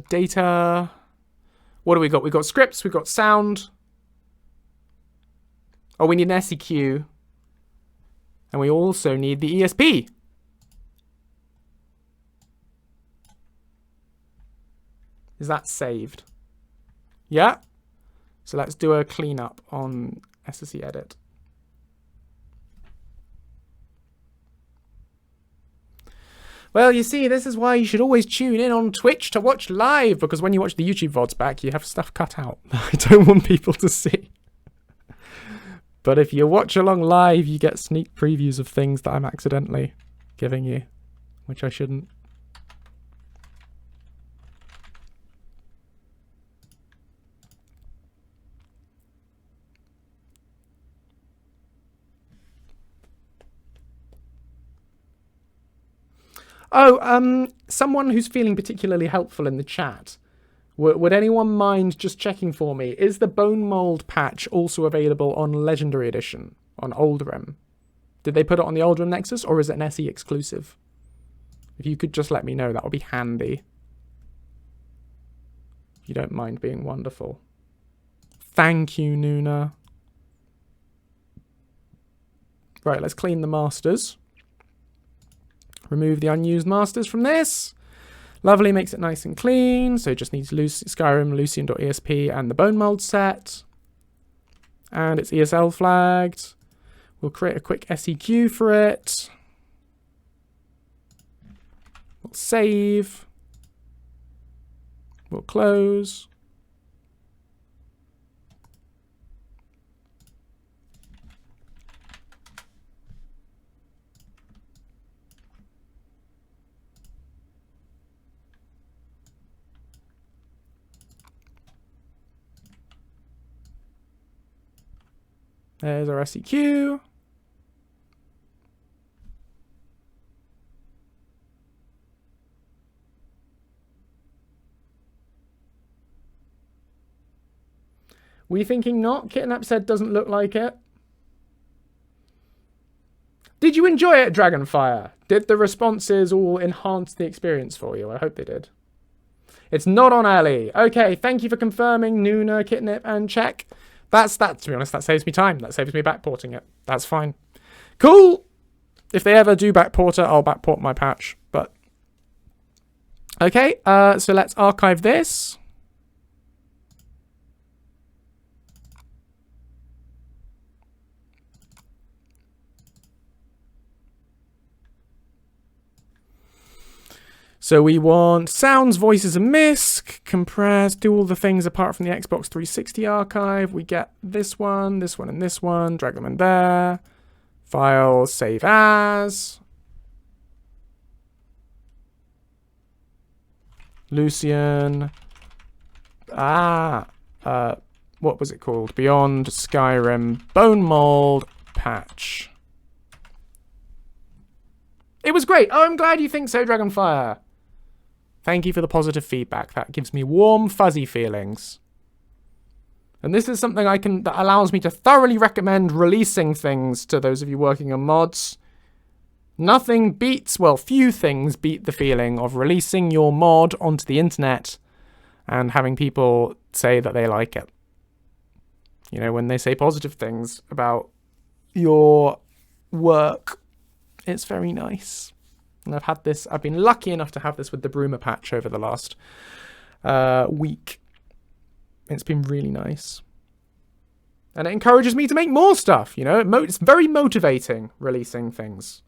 Data. What do we got? We got scripts, we got sound. Oh, we need an SEQ. And we also need the ESP. Is that saved? Yeah. So let's do a cleanup on SSE edit. Well, you see, this is why you should always tune in on Twitch to watch live, because when you watch the YouTube VODs back, you have stuff cut out I don't want people to see. But if you watch along live, you get sneak previews of things that I'm accidentally giving you, which I shouldn't. Oh, someone who's feeling particularly helpful in the chat. Would anyone mind just checking for me? Is the Bonemold patch also available on Legendary Edition, on Oldrim? Did they put it on the Oldrim Nexus, or is it an SE exclusive? If you could just let me know, that would be handy. If you don't mind being wonderful. Thank you, Nuna. Right, let's clean the masters. Remove the unused masters from this. Lovely, makes it nice and clean. So it just needs Skyrim, Lucien.esp, and the Bonemold set. And it's ESL flagged. We'll create a quick SEQ for it. We'll save. We'll close. There's our SEQ. We thinking not? Kitnap said doesn't look like it. Did you enjoy it, Dragonfire? Did the responses all enhance the experience for you? I hope they did. It's not on Ellie. Okay, thank you for confirming, Nuna, Kitnip, and Check. That's that. To be honest, that saves me time. That saves me backporting it. That's fine. Cool. If they ever do backport it, I'll backport my patch. But okay, so let's archive this. So we want sounds, voices, and misc, compress, do all the things apart from the Xbox 360 archive. We get this one, and this one, drag them in there. Files, save as. Lucien. What was it called? Beyond Skyrim Bonemold patch. It was great. Oh, I'm glad you think so, Dragonfire. Thank you for the positive feedback. That gives me warm, fuzzy feelings. And this is something that allows me to thoroughly recommend releasing things to those of you working on mods. Nothing beats, well, few things beat the feeling of releasing your mod onto the internet and having people say that they like it. You know, when they say positive things about your work, it's very nice. And I've been lucky enough to have this with the Broomer patch over the last week. It's been really nice. And it encourages me to make more stuff, you know? It's very motivating, releasing things.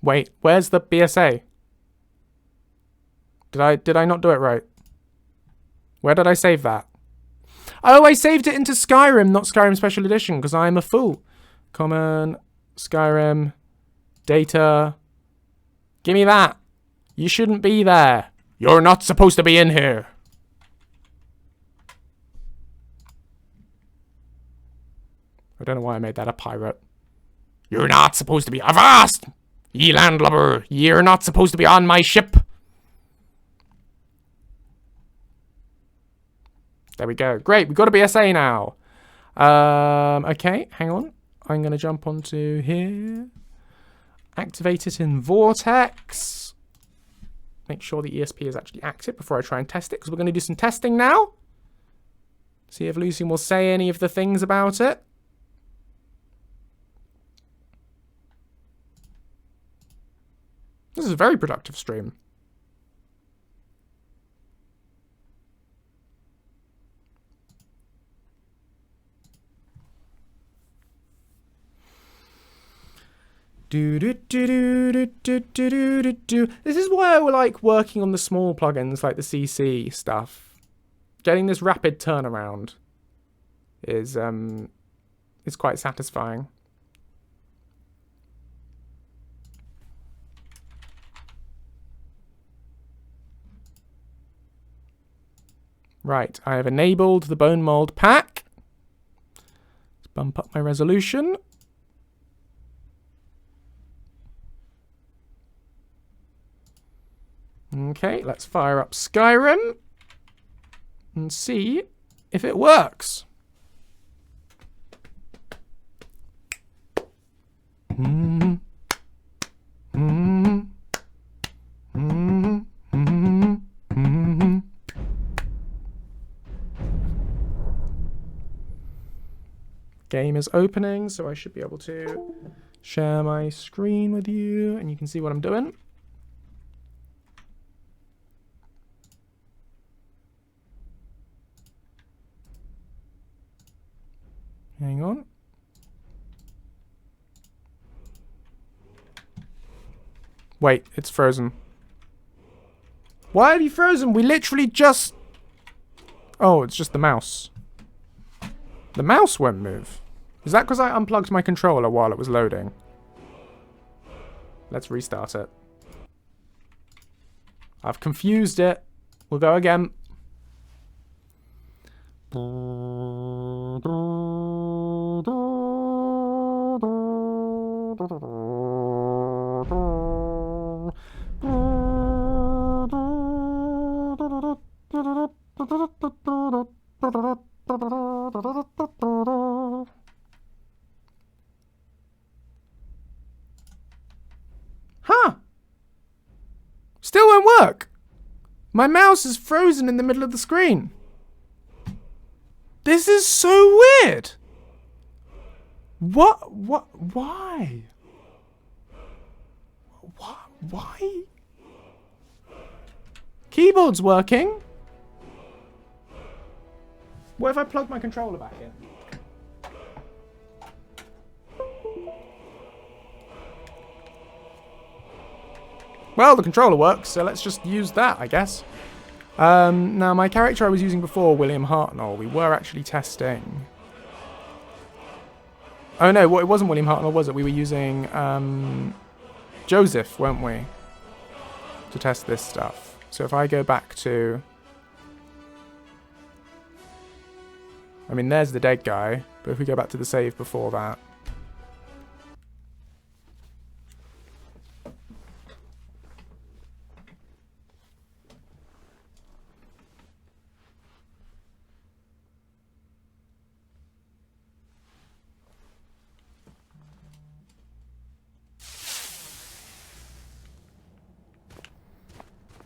Wait, where's the BSA? Did I not do it right? Where did I save that? Oh, I saved it into Skyrim, not Skyrim Special Edition, because I'm a fool. Common, Skyrim, data. Give me that. You shouldn't be there. You're not supposed to be in here. I don't know why I made that a pirate. You're not supposed to be. Avast! Ye landlubber, you're not supposed to be on my ship. There we go. Great, we've got a BSA now. Okay, hang on. I'm going to jump onto here. Activate it in Vortex. Make sure the ESP is actually active before I try and test it, because we're going to do some testing now. See if Lucien will say any of the things about it. This is a very productive stream. This is why I like working on the small plugins like the CC stuff. Getting this rapid turnaround is quite satisfying. Right, I have enabled the Bonemold pack. Let's bump up my resolution. Okay, let's fire up Skyrim and see if it works. Game is opening, so I should be able to share my screen with you, and you can see what I'm doing. Hang on. Wait, it's frozen. Why have you frozen? We literally just... Oh, it's just the mouse. The mouse won't move. Is that because I unplugged my controller while it was loading? Let's restart it. I've confused it. We'll go again. work. My mouse is frozen in the middle of the screen. This is so weird. What? Why? Why? Keyboard's working. What if I plug my controller back in? Well, the controller works, so let's just use that, I guess. Now, my character I was using before, William Hartnell, we were actually testing. Oh no, it wasn't William Hartnell, was it? We were using Joseph, weren't we? To test this stuff. So if I go back to... I mean, there's the dead guy, but if we go back to the save before that...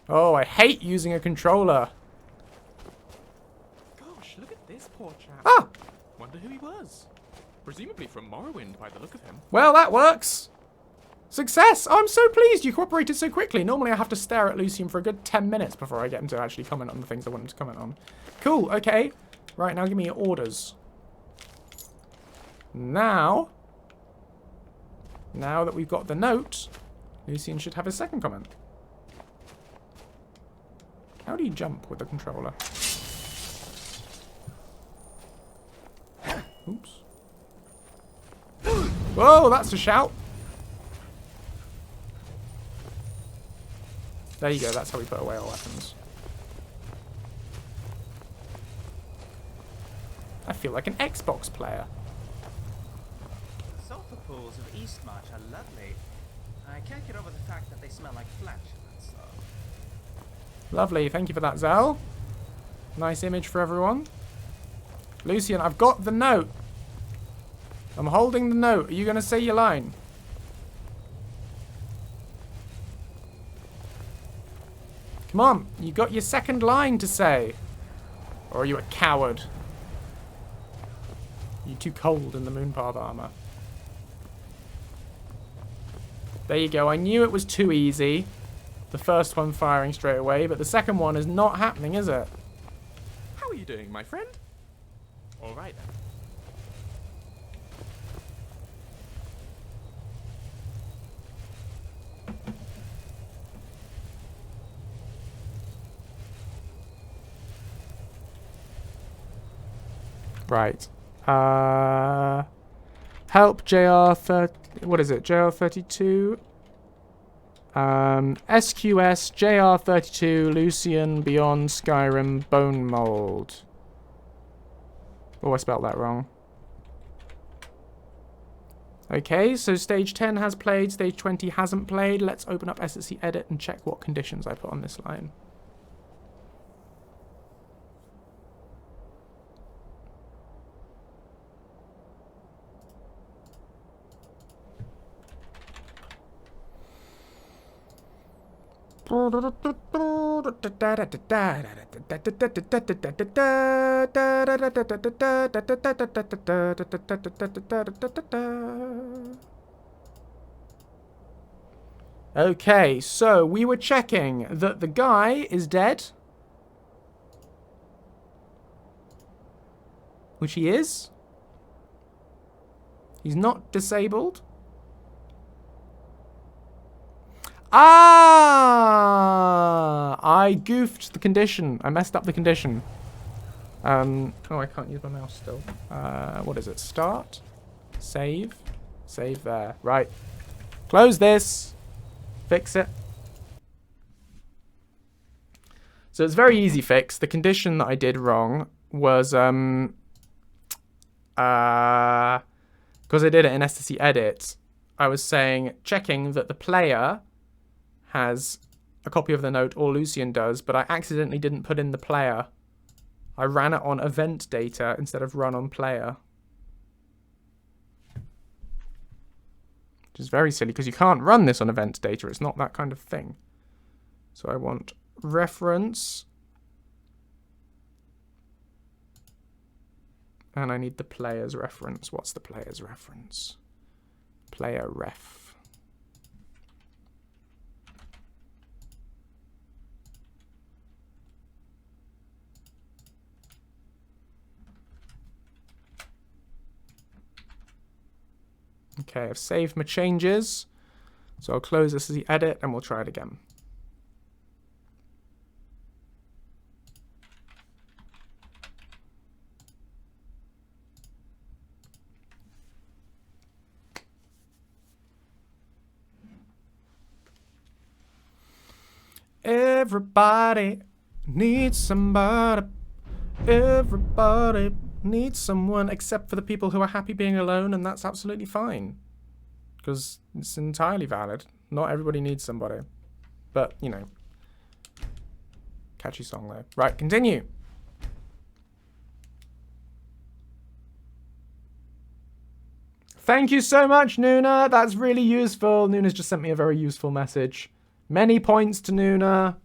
Oh, I hate using a controller. Gosh, look at this poor chap. Ah! Wonder who he was. Presumably from Morrowing by the look of him. Well, that works. Success! Oh, I'm so pleased you cooperated so quickly. Normally I have to stare at Lucien for a good 10 minutes before I get him to actually comment on the things I want him to comment on. Cool, okay. Right, now give me your orders. Now that we've got the note, Lucien should have his second comment. How do you jump with the controller? Oops. Whoa, that's a shout. There you go, that's how we put away our weapons. I feel like an Xbox player. The sulfur pools of Eastmarch are lovely. I can't get over the fact that they smell like flatulence, though. Lovely, thank you for that, Zal. Nice image for everyone. Lucien, I've got the note. I'm holding the note. Are you going to say your line? Come on, you got your second line to say. Or are you a coward? You're too cold in the Moonpath armor. There you go. I knew it was too easy. The first one firing straight away, but the second one is not happening, is it? How are you doing, my friend? All right then. Right. Help JR30. What is it? JR32. SQS JR32 Lucien Beyond Skyrim Bonemold. Oh, I spelled that wrong. Okay, so stage 10 has played, stage 20 hasn't played. Let's open up SSC Edit and check what conditions I put on this line. Okay, so we were checking that the guy is dead. Which he is. He's not disabled. Ah! I goofed the condition. I messed up the condition. Oh, I can't use my mouse still. What is it? Start. Save. Save there. Right. Close this. Fix it. So it's a very easy fix. The condition that I did wrong was, because I did it in SSC Edit, I was saying, checking that the player has a copy of the note, or Lucien does, but I accidentally didn't put in the player. I ran it on event data instead of run on player. Which is very silly, because you can't run this on event data. It's not that kind of thing. So I want reference. And I need the player's reference. What's the player's reference? Player ref. Okay, I've saved my changes. So I'll close this as the edit and we'll try it again. Everybody needs somebody. Everybody needs someone, except for the people who are happy being alone, and that's absolutely fine. Because it's entirely valid. Not everybody needs somebody. But, you know. Catchy song, though. Right, continue. Thank you so much, Nuna. That's really useful. Nuna's just sent me a very useful message. Many points to Nuna.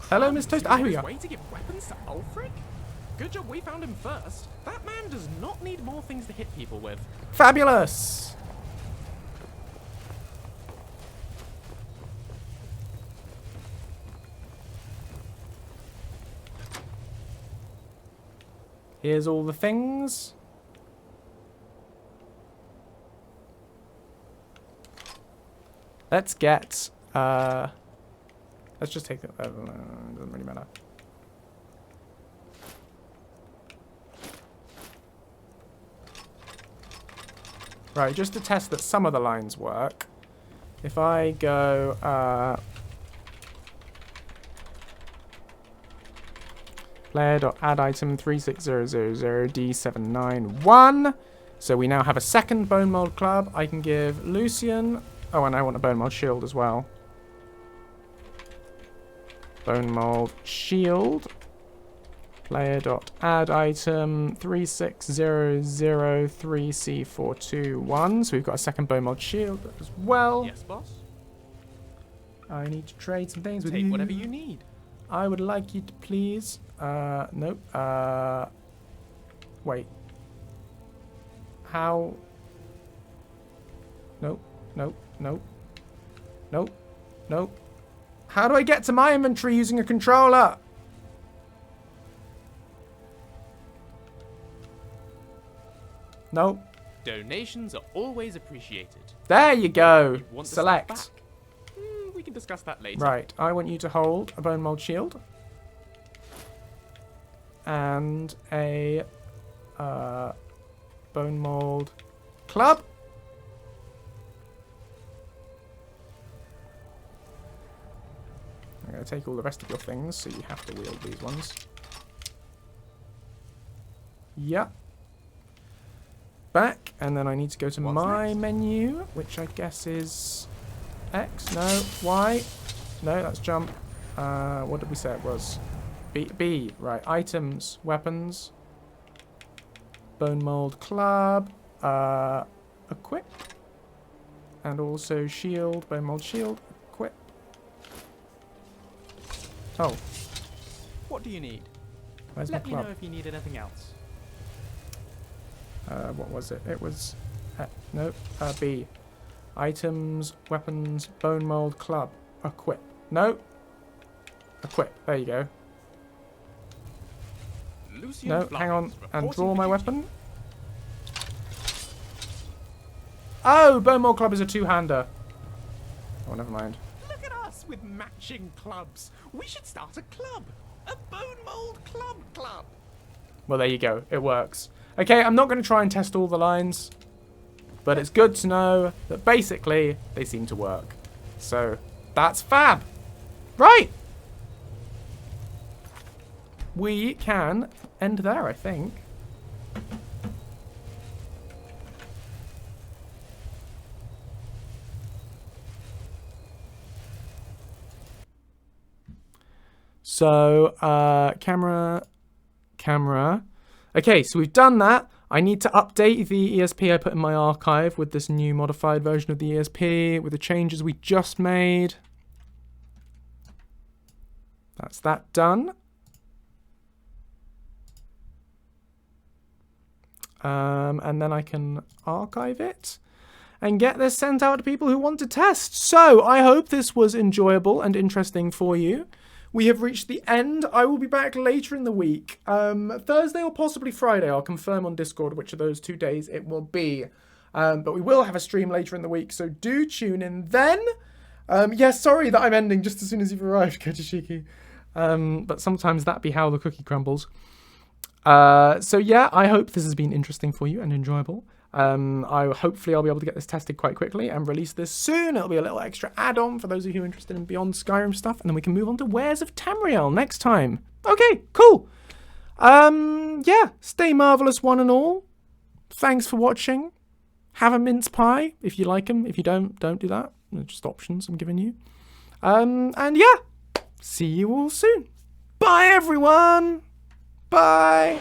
Hello, Miss Toast. Ah, here we are. Way to give weapons to Ulfric? Good job we found him first. That man does not need more things to hit people with. Fabulous. Here's all the things. Let's get, let's just take it, doesn't really matter. Right, just to test that some of the lines work, if I go, player.add item 36000D791. So we now have a second Bonemold club. I can give Lucien... Oh, and I want a Bonemold shield as well. Bonemold shield. Player.add item 36003C421. So we've got a second Bonemold shield as well. Yes, boss? I need to trade some things with you. Take whatever you need. I would like you to please... nope. Wait. How? Nope. Nope. Nope. Nope. Nope. How do I get to my inventory using a controller? Nope. Donations are always appreciated. There you go. You want the stuff Select. back? We can discuss that later. Right. I want you to hold a Bonemold shield. And a Bonemold club. I'm going to take all the rest of your things, so you have to wield these ones. Yeah. Back, and then I need to go to my menu, which I guess is X. No, Y. No, that's jump. What did we say it was? B. Right. Items, weapons, Bonemold club, equip, and also shield, Bonemold shield, equip. Oh. What do you need? Where's Let my me club? know if you need anything else. What was it? It was... no, B. Items, weapons, Bonemold club, equip. No. Equip. There you go. Lucien No, Flavius, hang on. And reporting draw for my duty. weapon. Oh, Bonemold club is a two-hander. Oh, never mind. Look at us with matching clubs. We should start a club. A Bonemold club. Well, there you go. It works. Okay, I'm not going to try and test all the lines, but it's good to know that basically they seem to work. So, that's fab. Right. We can end there, I think. So, camera. Okay, so we've done that. I need to update the ESP I put in my archive with this new modified version of the ESP with the changes we just made. That's that done. And then I can archive it and get this sent out to people who want to test. So I hope this was enjoyable and interesting for you. We have reached the end. I will be back later in the week. Thursday or possibly Friday. I'll confirm on Discord which of those 2 days it will be. But we will have a stream later in the week, so do tune in then. Yeah, sorry that I'm ending just as soon as you've arrived, Kojishiki. But sometimes that be how the cookie crumbles. So yeah, I hope this has been interesting for you and enjoyable. Hopefully I'll be able to get this tested quite quickly and release this soon. It'll be a little extra add-on for those of you who are interested in Beyond Skyrim stuff, and then we can move on to Wares of Tamriel next time. Okay, cool. Yeah, stay marvelous one and all. Thanks for watching. Have a mince pie if you like them. If you don't do that. They're just options I'm giving you. And yeah, see you all soon. Bye everyone. Bye.